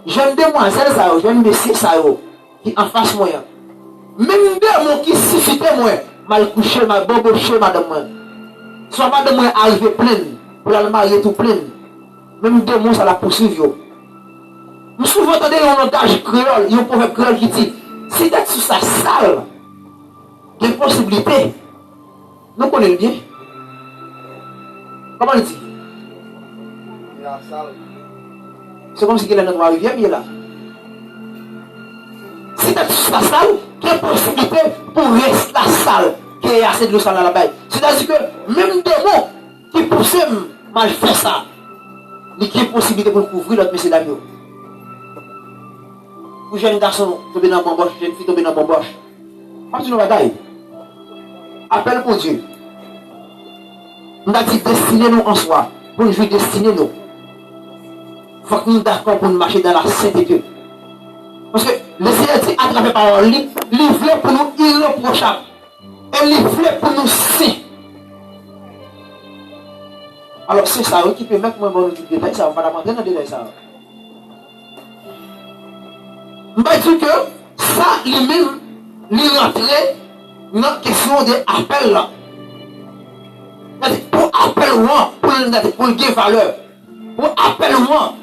Jeune demoiselle, jeune monsieur, qui en face moi. Même deux mots qui suffisent moi, mal couché, mal boboché, madame moi. Soit madame moi arrive pleine, pour la marier tout pleine. Même deux mots, ça la poursuivre. Nous souvent entendons un langage créole, il y a un proverbe créole qui dit, si tu es sous sa salle, il y a une possibilité. Nous connaissons bien. Comment il dit? C'est comme si il est dans la rivière, il est là. Si tu es sous la salle, il y a une possibilité pour rester la salle, qui est assez de l'eau salée là-bas. C'est-à-dire que même des mots qui poussent mal faire ça, il y a une possibilité pour couvrir notre messieurs d'amis. Pour jeunes garçons tomber dans la bamboche, jeune fille tomber dans la bamboche. Pas de bagaille. Appel pour Dieu. On a dit destiner nous en soi. Pour nous jouer destiner nous. Il faut que nous soyons d'accord pour nous marcher dans la sainteté. Parce que le Seigneur dit à travers parole, il voulait pour nous irréprochable. Et il voulait pour nous saints. Alors c'est ça qui peut mettre moi dans le détail, ça va pas rentrer dans le détail ça. Je vais dire que ça lui-même, lui rentrer dans la question de appel là. Pour appel moi, pour gagner valeur. Pour appel moi,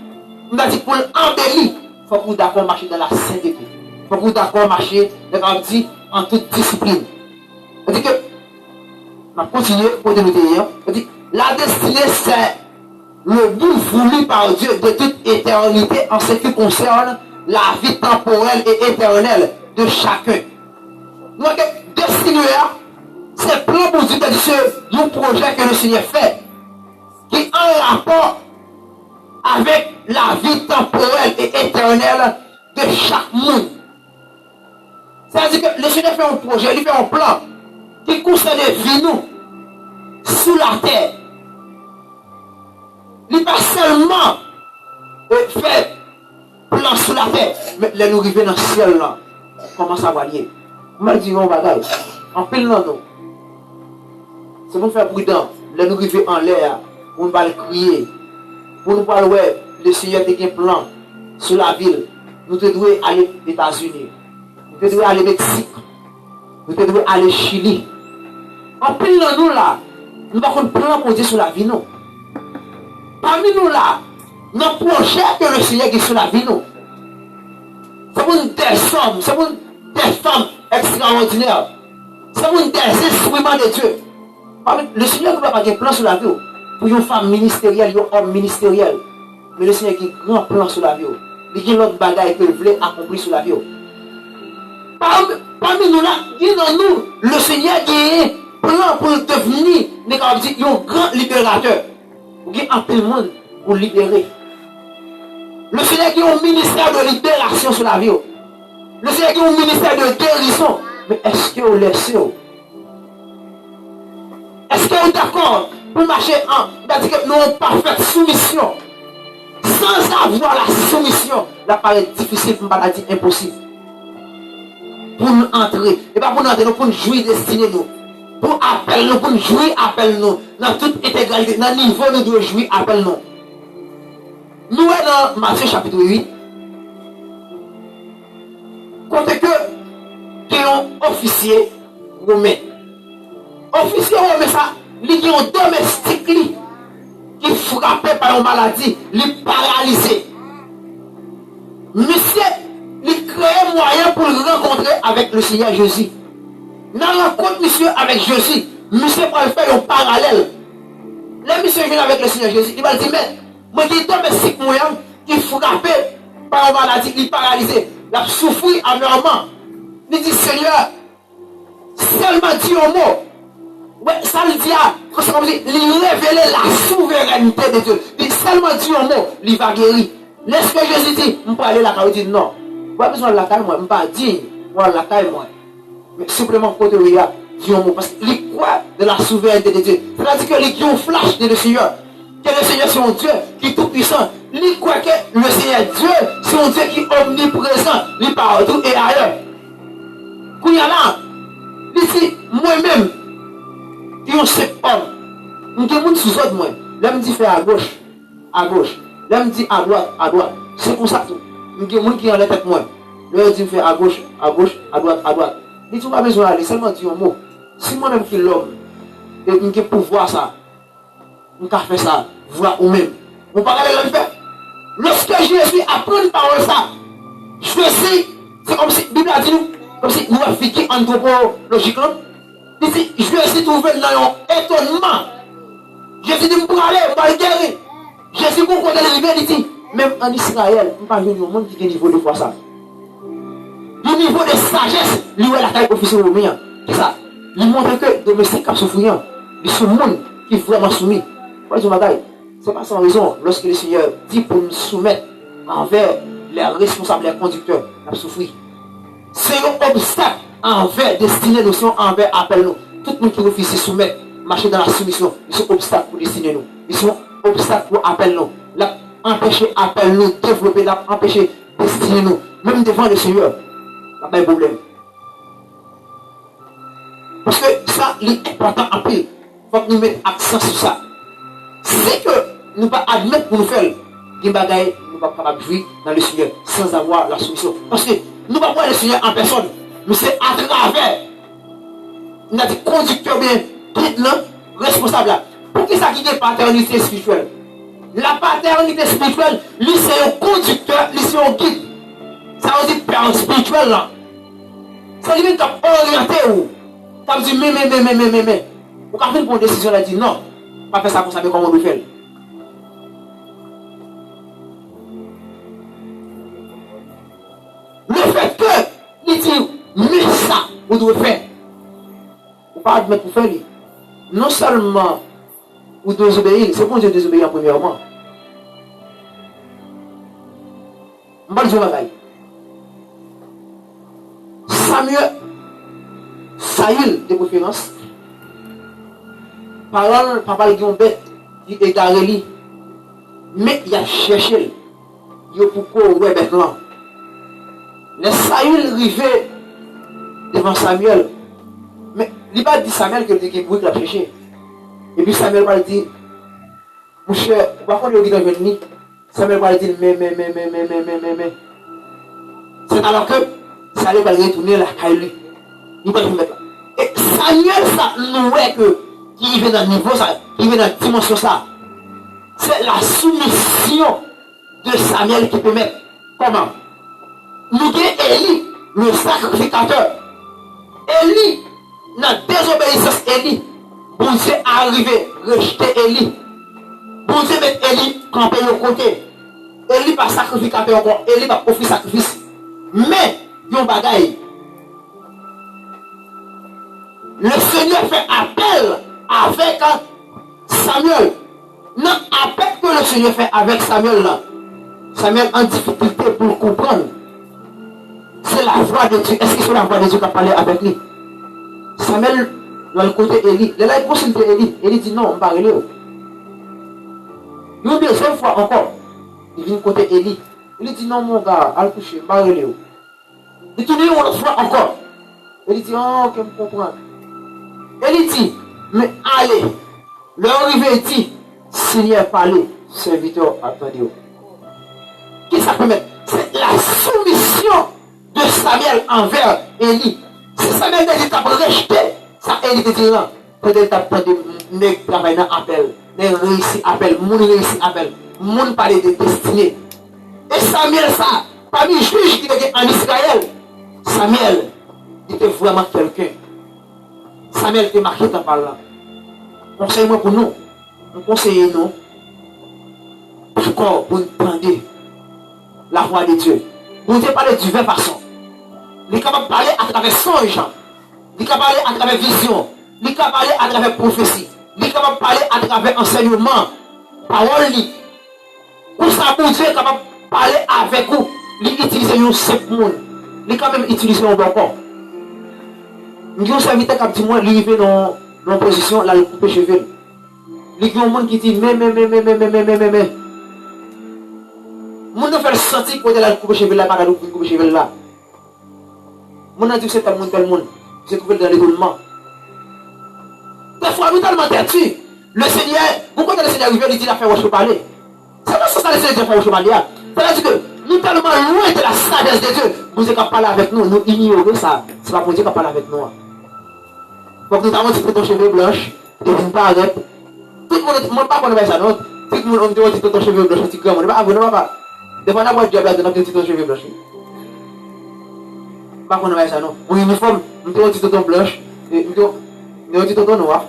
pour embellir, il faut que vous d'accord marcher dans la sainteté. Il faut que vous d'accord marcher en toute discipline. C'est-à-dire que, on va continuer pour nous dire, la destinée c'est le but voulu par Dieu de toute éternité en ce qui concerne la vie temporelle et éternelle de chacun. Donc, destiné, c'est plein pour Dieu de un projet que le Seigneur fait, qui est en rapport avec la vie temporelle et éternelle de chaque monde. C'est-à-dire que le Seigneur fait un projet, il fait un plan qui concerne vie nous sous la terre. Il n'est pas seulement fait plan sous la terre, mais les nous arriver dans le ciel là. Comment ça va lier? Moi je dis un bagage. En pile non nous. C'est pour faire prudent. Les nous arriver en l'air. Pour ne pas le crier. Pour ne pas le voir. Le Seigneur a un plan sur la ville. Nous devons aller aux États-Unis. Nous devons aller au Mexique. Nous devons aller au Chili. En pile non nous là. Nous avons un plan pour dire sur la vie nous. Parmi nous là. Notre projet que le Seigneur est sur la vie nous. C'est pour des hommes, c'est pour des femmes extraordinaires. C'est pour des instruments de Dieu. Le Seigneur ne va pas avoir un plan sur la vie. Pour une femme ministérielle, un homme ministériel. Mais le Seigneur a un grand plan sur la vie. Il y a l'autre bagaille que voulait accomplir sur la vie. Parmi nous là, il y a dans nous, le Seigneur a un plan pour devenir un grand libérateur. Il y a un peu de monde pour libérer. Le Seigneur qui a un ministère de libération sur la vie. Le Seigneur qui a un ministère de guérison. Mais est-ce que vous laissez? Est-ce que vous êtes d'accord pour marcher en nous en parfaite soumission? Sans avoir la soumission, la paraît difficile pour ne pas dire impossible. Pour nous entrer. Et pas pour nous entrer, pour nous jouir destiné nous. Pour appeler nous, pour nous jouir, appelle nous. Dans toute intégralité, dans le niveau, nous devons jouir, appelle nous. Nous sommes dans Matthieu chapitre 8. Côté que qui est un officier romain. Officier romain, ça, il y a un domestique qui frappé par une maladie, il est paralysé. Monsieur, il crée moyen pour le rencontrer avec le Seigneur Jésus. Dans la rencontre, monsieur, avec Jésus, monsieur va faire un parallèle. Le monsieur vient avec le Seigneur Jésus, il va dire, mais, moi, je dis, mais c'est moi qui est frappé par une maladie, il est paralysé, il a souffert amèrement. Il dit, Seigneur, seulement dis un mot. Ouais, ça le dit, il révèle la souveraineté de Dieu. Il seulement dit un mot, il va guérir. Laisse que Jésus dit, je peux aller là, il dit non. Pas besoin de la caille, moi, je ne pas digne. Moi, la caille, moi. Mais simplement, côté où il y a, dit un mot. Parce qu'il croit de la souveraineté de Dieu. C'est-à-dire qu'il y a un flash de le Seigneur. Que le Seigneur, c'est un Dieu qui est tout puissant. Il croit que le Seigneur Dieu, c'est un Dieu qui est omniprésent. Il est partout et ailleurs. Quand il y a là, il dit, moi-même, qui ont sept hommes, je suis sous autre moi. Là, je me dis faire à gauche. Là, je me dis à droite. C'est comme ça tout. Je dis, qui en la tête moi. Là, je dis faire à gauche, à droite. Il dit, tu n'as pas besoin d'aller, seulement dire un mot. Si moi-même qui l'homme, et je peux pouvoir ça, je peux faire ça, voir ou même. On ne peut pas le faire. Lorsque Jésus apprend une parole ça, je sais, c'est comme si, la Bible a dit nous, comme si nous avons vécu anthropologiquement. Il dit, je vais essayer de trouver dans un étonnement. Jésus dit, pour aller, pour aller guérir. Jésus, pour qu'on ait il dit, même en Israël, on ne peut pas venir au monde qui a un niveau de foi ça. Le niveau de sagesse, lui, la taille officielle romaine. C'est ça. Il montre que domestique a souffert. Il est ce monde qui est vraiment soumis. Ce n'est pas sans raison, lorsque le Seigneur dit pour nous soumettre envers les responsables, les conducteurs, la souffrir. C'est un obstacle envers destiné nous, envers appel nous. Tout le monde qui refuse de se soumettre, marcher dans la soumission, ils sont obstacles pour destiner nous. Ils sont obstacles pour appel nous. Là, empêcher appel nous, développer, là, empêcher destiner nous. Même devant le Seigneur, il n'y a pas de problème. Parce que ça, c'est important en pile. Il faut que nous mettions accent sur ça. C'est que nous ne pouvons pas admettre pour nous faire des bagailles, nous ne pouvons pas vivre dans le Seigneur sans avoir la solution. Parce que nous ne pouvons pas voir le Seigneur en personne, mais c'est à travers. Il a dit conducteur bien, guide là, responsable là. Pour qui ça qui est paternité spirituelle? La paternité spirituelle, lui c'est un conducteur, lui c'est un guide. Ça veut dire père spirituel là. Ça lui qui a orienté où? Ça veut dire mais. Vous avez pris une décision, elle a dit non. Pas faire ça pour savoir comment on le fait. Le fait que, il dit, mais ça, vous devez faire. Vous ne pouvez pas admettre pour faire. Non seulement vous devez obéir, c'est pour Dieu désobéir premièrement. Je vais dire Saül, de préférence, parole, papa, il y a une bête qui est égaré, mais il a cherché, il y a pourquoi ouais bête là. Les Saül arrivé devant Samuel, mais il n'a pas dit Samuel que le bruit l'a cherché. Et puis Samuel va dire, mon cher, parfois il y a une Samuel va dire, mais. C'est alors que Samuel va retourner la caille. Il va le mettre là. Et Samuel, ça, nous voit que, qui vient dans le niveau, ça, qui vient dans la dimension, ça. C'est la soumission de Samuel qui peut mettre. Comment? Nous avons Élie, le sacrificateur. Élie, dans la désobéissance, Élie, bon Dieu est arrivé, rejeter Élie. Bon Dieu met Élie camper au côté. Élie pas sacrificateur encore, Élie pas offrir sacrifice. Mais, il y a un bagaille. Le Seigneur fait appel avec Samuel. Non, appel que le Seigneur fait avec Samuel là. Samuel en difficulté pour comprendre. C'est la voix de Dieu. Est-ce que c'est la voix de Dieu qui a parlé avec lui? Samuel, dans le côté Élie, il a consulté Élie. Élie dit non, on ne parle pas. Une deuxième fois encore, il vient côté Élie. Il dit non, mon gars, allez coucher, on ne parle pas. Il tourne une autre fois encore. Élie dit oh, ok, je comprends. Élie dit, mais allez, leur arrivé dit, Seigneur parlez, serviteur attendez. Qui ça peut mettre? C'est la soumission de Samuel envers Élie. Si Samuel dit qu'il a rejeté, ça Élie dit non. Peut-être qu'il a travaillé dans l'appel, réussi appel, mon réussi appel, mon parler de destinée. Et Samuel ça, parmi les juges qui étaient en Israël, Samuel était vraiment quelqu'un. Samuel était marqué dans par là. Conseille-moi pour nous. Nous conseillons nous. Encore pour entendre la voix de Dieu. Pour Dieu parler de diverses façons. Il est capable de parler à travers songe. Il est capable de parler à travers vision. Il est capable de parler à travers prophétie. Il est capable de parler à travers enseignement. Parole. Pour ça, pour Dieu est capable de parler avec vous. Il utilise un simple monde. Il est quand même utilisé un bon corps. Nous avons un serviteur qui a dit moi, il est dans une position, là, il coupe les cheveux. Il y a un monde qui dit mais. Mon ne fait le sentir que la coupe cheveux là, pas la coupe cheveux là. Mon a dit que c'est tel monde. C'est trouvé dans l'écoulement. Des fois, nous tellement têtus. Le Seigneur, pourquoi le Seigneur il dit la faire où parler? C'est pas ça le Seigneur fait où parler. C'est-à-dire que nous tellement loin de la sagesse de Dieu. Vous êtes parler avec nous, nous ignorons ça. C'est pas pour Dieu qui parle avec nous. Donc nous avons dit que ton cheveu blanche, et vous pas avec. Tout le monde, moi pas qu'on ça, non? Tout le monde dit que ton cheveu blanche, tu comprends? Ah, vous ne pas. Des fois, on a voit Dieu là, on a dit ton cheveu blanche. Pas qu'on ça, non? On uniforme, nous dit ton blanche, et nous dit ton noir.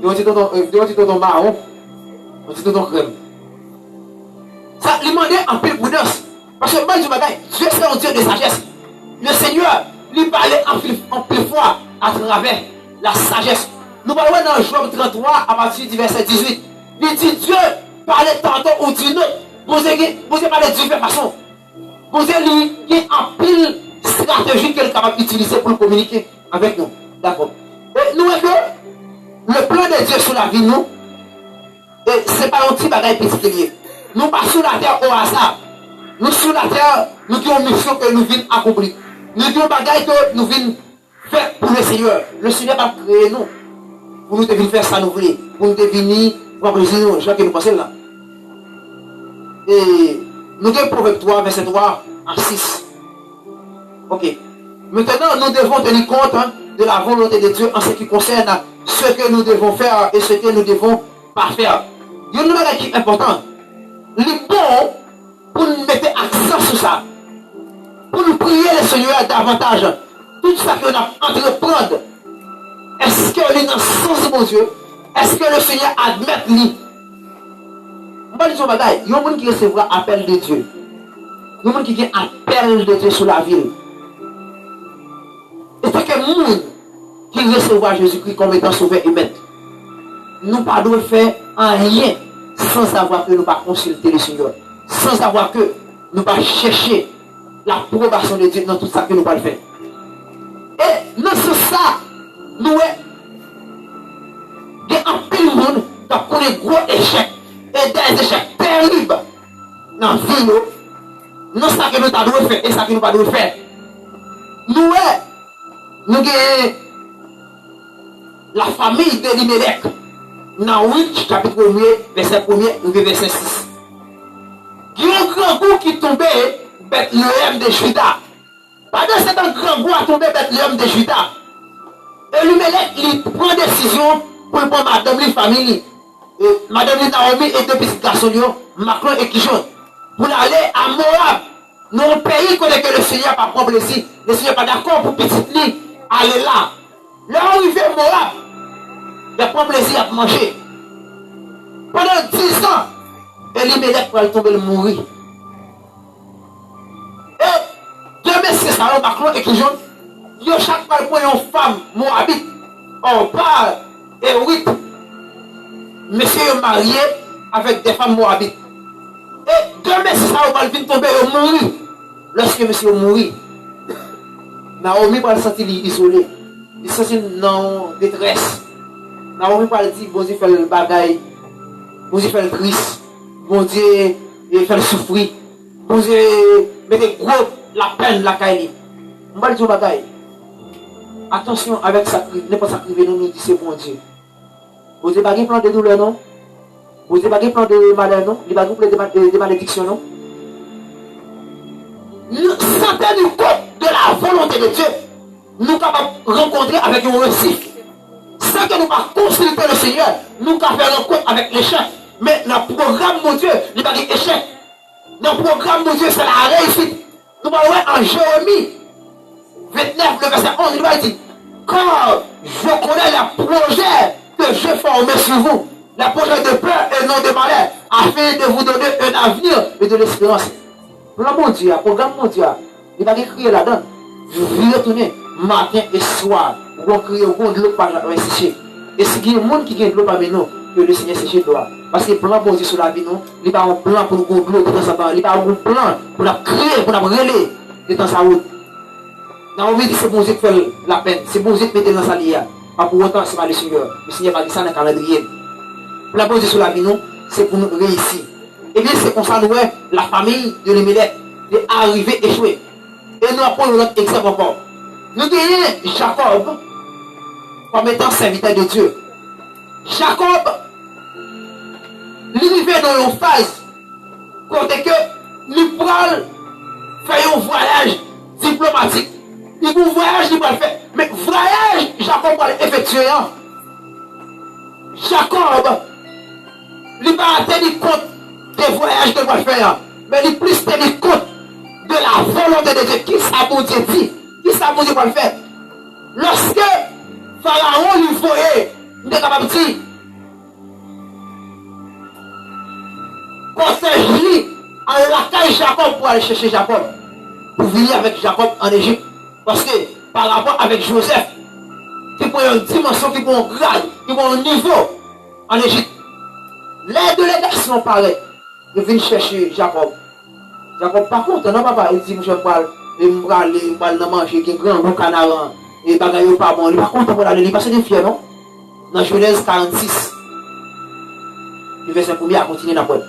Nous dit ton marron, on dit ton crème. Ça lui demandait en pile prudence. Parce que moi, je bagaille, Dieu c'est un Dieu de sagesse. Le Seigneur lui parlait en pile fois à travers la sagesse. Nous parlons dans Job 33 à partir du verset 18. Il dit Dieu parlait tantôt ou d'une autre. Vous avez parlé de différentes façons. Vous avez lui en pile stratégie qu'elle est capable d'utiliser pour communiquer avec nous. D'accord. Et nous, le plan de Dieu sur la vie, nous, ce n'est pas un petit bagage particulier. Nous pas sur la terre au hasard. Nous sur la terre, nous avons une mission que nous venons accomplir. Nous avons une bagaille que nous venons faire pour le Seigneur. Le Seigneur a créé nous. Pour nous devenir faire ça, nous voulons. Pour nous devenir, pour nous, je que nous pensons là. Et nous avons Proverbe 3, verset 3 à 6. Ok. Maintenant, nous devons tenir compte de la volonté de Dieu en ce qui concerne ce que nous devons faire et ce que nous ne devons pas faire. Il y a une chose qui est importante. Il est bon pour nous mettre accent sur ça. Pour nous prier le Seigneur davantage. Tout ça qu'on a entreprendre. Est-ce qu'on est dans le sens de mon Dieu? Est-ce que le Seigneur admet lui? Moi, je dis bagaille. Il y a un monde qui recevra appel de Dieu. Il y a un monde qui a appel de Dieu sur la ville. Et c'est que le monde qui recevra Jésus-Christ comme étant sauveur et maître. Nous ne pouvons pas faire rien sans savoir que nous ne pas consulter le Seigneur. Sans savoir que nous ne pas chercher l'approbation de Dieu dans tout ça que nous pas faire. Et dans ce ça, nous avons un peu de monde qui connaît gros échecs et des échecs terribles dans la vie. Nous ça que nous devons faire et ça que nous ne devons pas faire. Nous avons la famille de Elimelech. Dans 8, chapitre 1er, verset 1er, verset 6. Il y a un grand goût qui tombait Bethléem de Juda. Pendant que un grand goût a tombé Bethléem de Juda, Elimelech, il prend décision pour prendre madame la famille. Madame Naomi et deux petits garçons, Macron et Kishon, pour aller à Moab. Dans un pays que le Seigneur n'a pas prendre plaisir. Le Seigneur n'est pas d'accord pour petite ligne aller là. Là où il fait Moab, il prend plaisir à manger. Pendant 10 ans, Elimelech va tomber le mourir. Et deux messieurs, ça Macron et Kishon, ils ont chaque fois pour une femme moabite. On parle et oui. Monsieur est marié avec des femmes moabites. Et deux messieurs, ça va tomber et mourir. Lorsque monsieur mourit, Naomi va se sentir isolé. Il se sent dans détresse. Naomi va dire, bon Dieu fait le bagaille. Bon Dieu fait le triste. Bon Dieu fait le souffrir. Bon Dieu mettez gros la peine, la caille. On va dire bagaille. Attention avec ça, n'importe ça qui nous dit c'est bon Dieu. Vous n'avez pas de plan de douleur, non? Vous n'avez pas de plan de malheur, non? Vous n'avez pas de plan de malédiction, non? Nous sentons du compte de la volonté de Dieu. Nous sommes capables de rencontrer avec un récif. Sans que nous pas consulter le Seigneur, nous avons faire rencontre avec l'échec. Mais le programme, mon Dieu, il n'y a pas d'échec. Dans le programme de Dieu, c'est la réussite. Nous allons voir en Jérémie 29, le verset 11, il va dire, quand je connais les projets que je formé sur vous, les projets de peur et non de malheur, afin de vous donner un avenir et de l'espérance. Plan mondial, programme mondial, il va écrire là-dedans. Vous retournez matin et soir, vous crier au de l'eau par sécher. Et si il y a des gens qui gagnent de l'eau parmi nous, que le Seigneur sécher de l'eau. Parce que le plan mondial sur la vie, nous, il n'y a pas un plan pour nous de l'eau de temps en temps, il n'y a pas un plan pour nous créer, pour nous relayer de temps en temps. Dans le c'est bon Dieu qui fait la peine, c'est bon Dieu qui met dans sa lière. Pas pour autant, c'est pas le Seigneur. Le Seigneur va dire ça dans le calendrier. La bonne Dieu sur la vie, nous, c'est pour nous réussir. Et bien, c'est comme ça, nous, la famille de l'Émélec est arrivée échouée. Et nous apprenons notre exemple encore. Nous gagnons Jacob comme étant serviteur de Dieu. Jacob, lui vient dans une phase côté que nous prenons faire un voyage diplomatique. Il vous voyage, il va le faire. Mais voyage, Jacob va l'effectuer. Jacob, il va tenir compte des voyages qu'il va faire. Mais il plus tenir compte de la volonté de Dieu. Qui ça pour Dieu dit? Qui ça pour Dieu va le faire? Lorsque Pharaon lui voyait, il est capable de dire, conseille-lui en la caille Jacob pour aller chercher Jacob. Pour venir avec Jacob en Égypte. Parce que par rapport avec Joseph, qui prend une dimension, qui prend un grade, qui prend un niveau en Égypte. Les délégations pareilles, de venir chercher Jacob. Jacob, par contre, non, papa, il dit, je vais aller manger, qui est grand, bon canard, et bagaille pas bon. Par contre, pour aller, il passe des fiers, non? Dans Genèse 46, le verset 1er a continué d'après.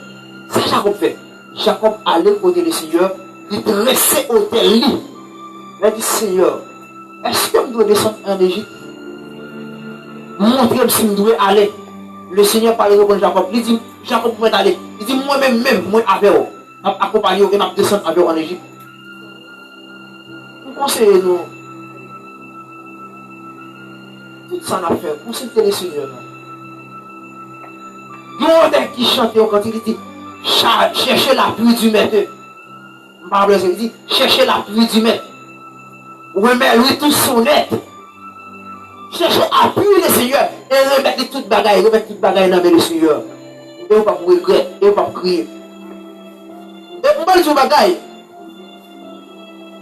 Ça, Jacob fait. Jacob allait côté le Seigneur, il dressait au tel lit. Il a dit, Seigneur, est-ce que je dois descendre en Égypte? Montrez-moi si je dois aller. Le Seigneur parlait au Jacob. Il dit, Jacob, vous pouvez aller. Il dit, moi-même, moi avec vous. Je vais accompagner vous et je vais descendre avec vous en Égypte. Nous conseillons-nous. Tout ça n'a fait. Consultez le Seigneur. Il y a des qui chantent quand il dit, cherchez l'appui du maître. Il dit, cherchez l'appui du maître. Remettez tout son aide. Cherchez appui le Seigneur. Et remettez toute bagaille. Remettez toute bagaille dans le Seigneur. Et vous ne pas pour regretter. Et vous ne pas pour crier. Et on va dire bagaille.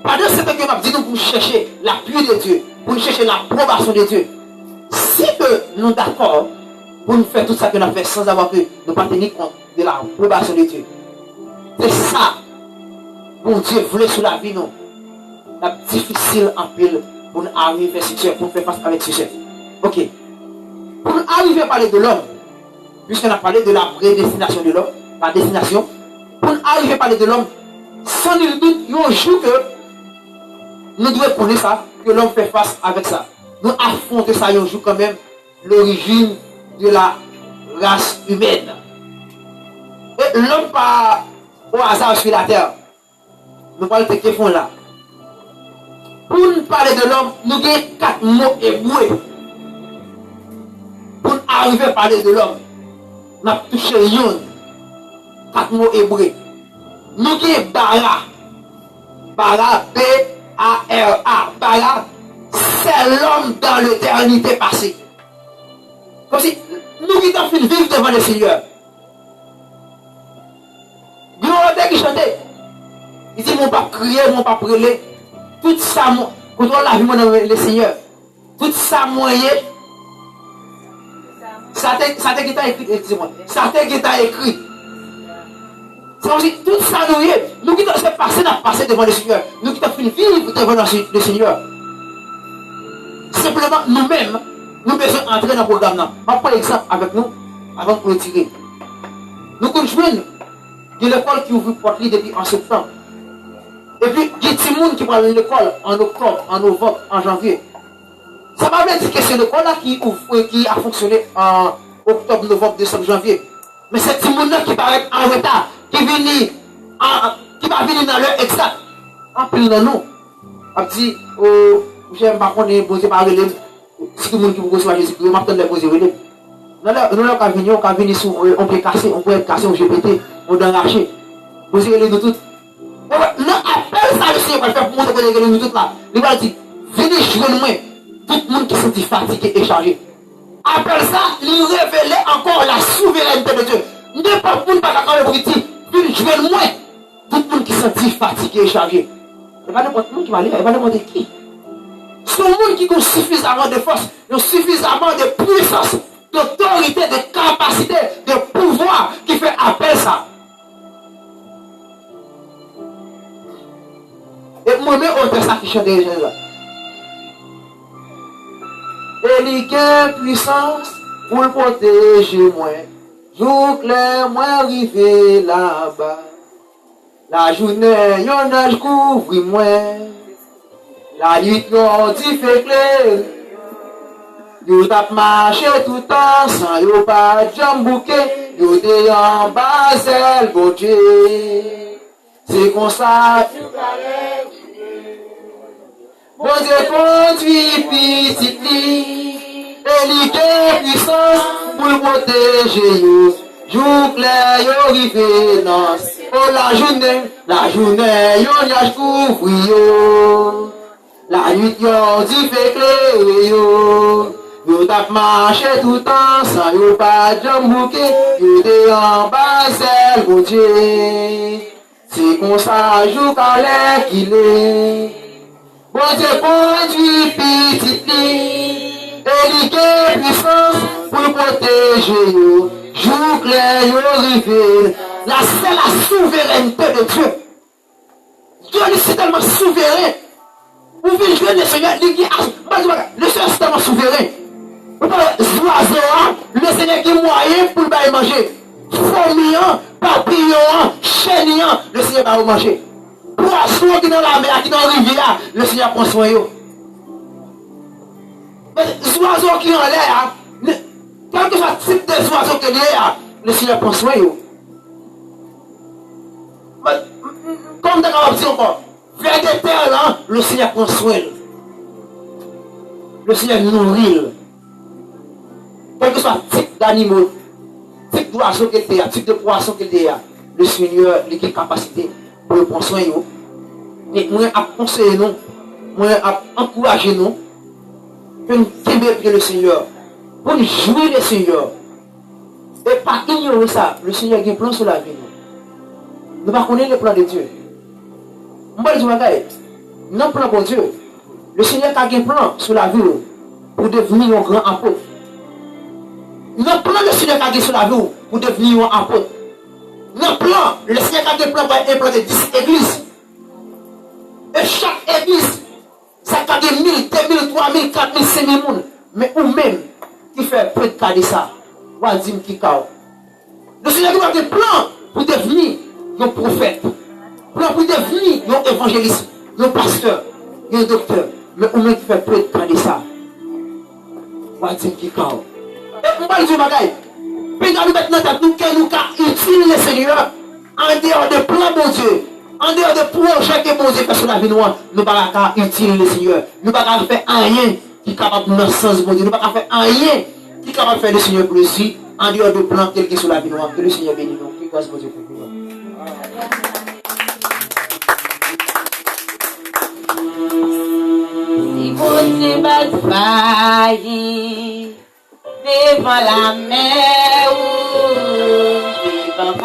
Pendant ce temps que je dis nous pour chercher l'appui de Dieu. Pour chercher l'approbation de Dieu. Si nous sommes d'accord pour nous faire tout ça que nous avons fait sans avoir que nous pas tenir compte de l'approbation de Dieu. C'est ça. Bon Dieu voulait sur la vie, non. C'est difficile en pile pour nous arriver à succès, pour nous faire face avec succès. Ok. Pour nous arriver à parler de l'homme, puisqu'on a parlé de la prédestination de l'homme, la destination, pour nous arriver à parler de l'homme, sans nul doute, il y a un jour que nous devons connaître ça, que l'homme fait face avec ça. Nous affrontons ça un jour quand même, l'origine de la race humaine. Et l'homme pas au hasard sur la terre. Nous parlons de ce fond là. Pour nous parler de l'homme, nous avons 4 mots hébreux. Pour nous arriver à parler de l'homme, nous avons touché yon. 4 mots hébreux. Nous avons bara. Bara, B-A-R-A. Bara, c'est l'homme dans l'éternité passée. Comme si nous qui avons fait vivre devant le Seigneur. Gloire qui chantait. Il dit, mon pas crier, mon pas prêler. Tout ça, quand on l'a vu, mon le Seigneur. Tout ça, moyen. Ça qui t'a écrit, excusez-moi. Ça qui t'a écrit. C'est comme si tout ça, nous qui avons passé devant le Seigneur. Nous qui avons fait vivre devant le Seigneur. Simplement, nous-mêmes, nous devons entrer dans le programme. On prend l'exemple avec nous, avant de retirer. Nous continuons de l'école qui ouvre porte depuis en septembre. Et puis, il y a des gens qui prennent l'école en octobre, en novembre, en janvier. Ça va bien dire que c'est l'école là qui a fonctionné en octobre, novembre, décembre, janvier. Mais c'est ces gens là qui paraît en retard, qui va venir dans l'heure exacte. En plus, non. On dit, j'aime pas qu'on ait posé par les si tout le monde qui vous reçoit Jésus-Christ, on m'attend de les poser relais. Nous, on peut venir, on peut casser, on peut être cassé, on GPT, on doit arracher. Vous irez nous toutes. Non, appelle ça le Seigneur va le faire pour montrer que nous toutes là. Il va dire, venez joindre moi. Tout le monde qui se dit fatigué et chargé. Appelle ça, lui révéler encore la souveraineté de Dieu. Ne pas pour ne pas d'accord avec vous dire, venez joindre moi. Tout le monde qui se dit fatigué et chargé. Ce n'est pas n'importe qui va aller, il va n'importe qui. C'est le monde qui a suffisamment de force, suffisamment de puissance, d'autorité, de capacité, de pouvoir qui fait appel ça. Et moi-même, autre ça qui chante déjà là. Et il a puissance pour le protéger moi. Jour clair, moi arrivé là-bas. La journée, y'en a couvre moi. La nuit, y'en dit fait clair. Yo tap marché tout le temps sans yo pas jambouqué. Yo te en basel, bon Dieu. C'est comme ça. Bon Dieu conduit petit lit. Et il a puissance pour le protéger yo. Jour clair, yo rive non. Oh la journée, yo nyaj couvri yo. La nuit, yo dit fait clair yo. Yo tap marché tout le temps sans yo pas jambouqué. Yo te en basel, bon Dieu. C'est comme ça, jour calais qu'il est. Bon Dieu conduit petit lit. Et il a puissance pour protéger yo. Jour clair, yo rive. Là, c'est la souveraineté de Dieu. Dieu est tellement souverain. Vous voulez jouer le Seigneur, le Seigneur est tellement souverain. Le Seigneur qui est moyen pour le manger. Fourmillant, papillon, chéniant, le Seigneur va manger. Poisson qui est dans la mer, qui est dans la rivière, le Seigneur prend soin. Mais les oiseaux qui sont en l'air, quel que soit le type des oiseaux qui sont là, le Seigneur prend soin. Comme dans la option encore, vers des terres là, le Seigneur prend soin. Le Seigneur nourrit. Quel que soit le type d'animaux, type d'oiseau qu'il y a, type de poisson qu'il y a, le Seigneur a une capacité pour le prendre soin. Et moi, à conseiller nous, moi, à encourager nous, pour nous aimer le Seigneur, pour nous jouer le Seigneur. Et pas ignorer ça, le Seigneur a un plan sur la vie. Nous ne connaissons pas le plan de Dieu. Je vais dire, non, plan pour Dieu. Le Seigneur a un plan sur la vie pour devenir un grand apôtre. Non, plan le Seigneur a sur la vie pour devenir un apôtre. Non, plan, le Seigneur a un plan pour implanter 10 églises. Et chaque église, ça a 1000, 2000, 3000, 4000, 5000 personnes. Mais ou même, qui fait peu de cas de ça, ou à dire qui cao. Le Seigneur a un plan pour devenir un prophète. Plan pour devenir un évangéliste, un pasteur, un docteur. Mais ou même qui fait peu de cas de ça, ou à dire qui cao. Et on va dire bagaille. Puis nous maintenant, nous utiliser le Seigneur en dehors de plan de Dieu. En dehors de projet que bon Dieu fait sur la vie noire, nous ne pouvons pas utiliser le Seigneur. Nous ne pouvons pas faire rien qui est capable de nous sens de bon Dieu. Nous ne pouvons pas faire rien qui est capable de faire le Seigneur plaisir en dehors de plan tel qui est sur la vie noire. Que le Seigneur bénisse nous. Que grâce bon Dieu pour nous. Si bon Dieu va faillir devant la mer, devant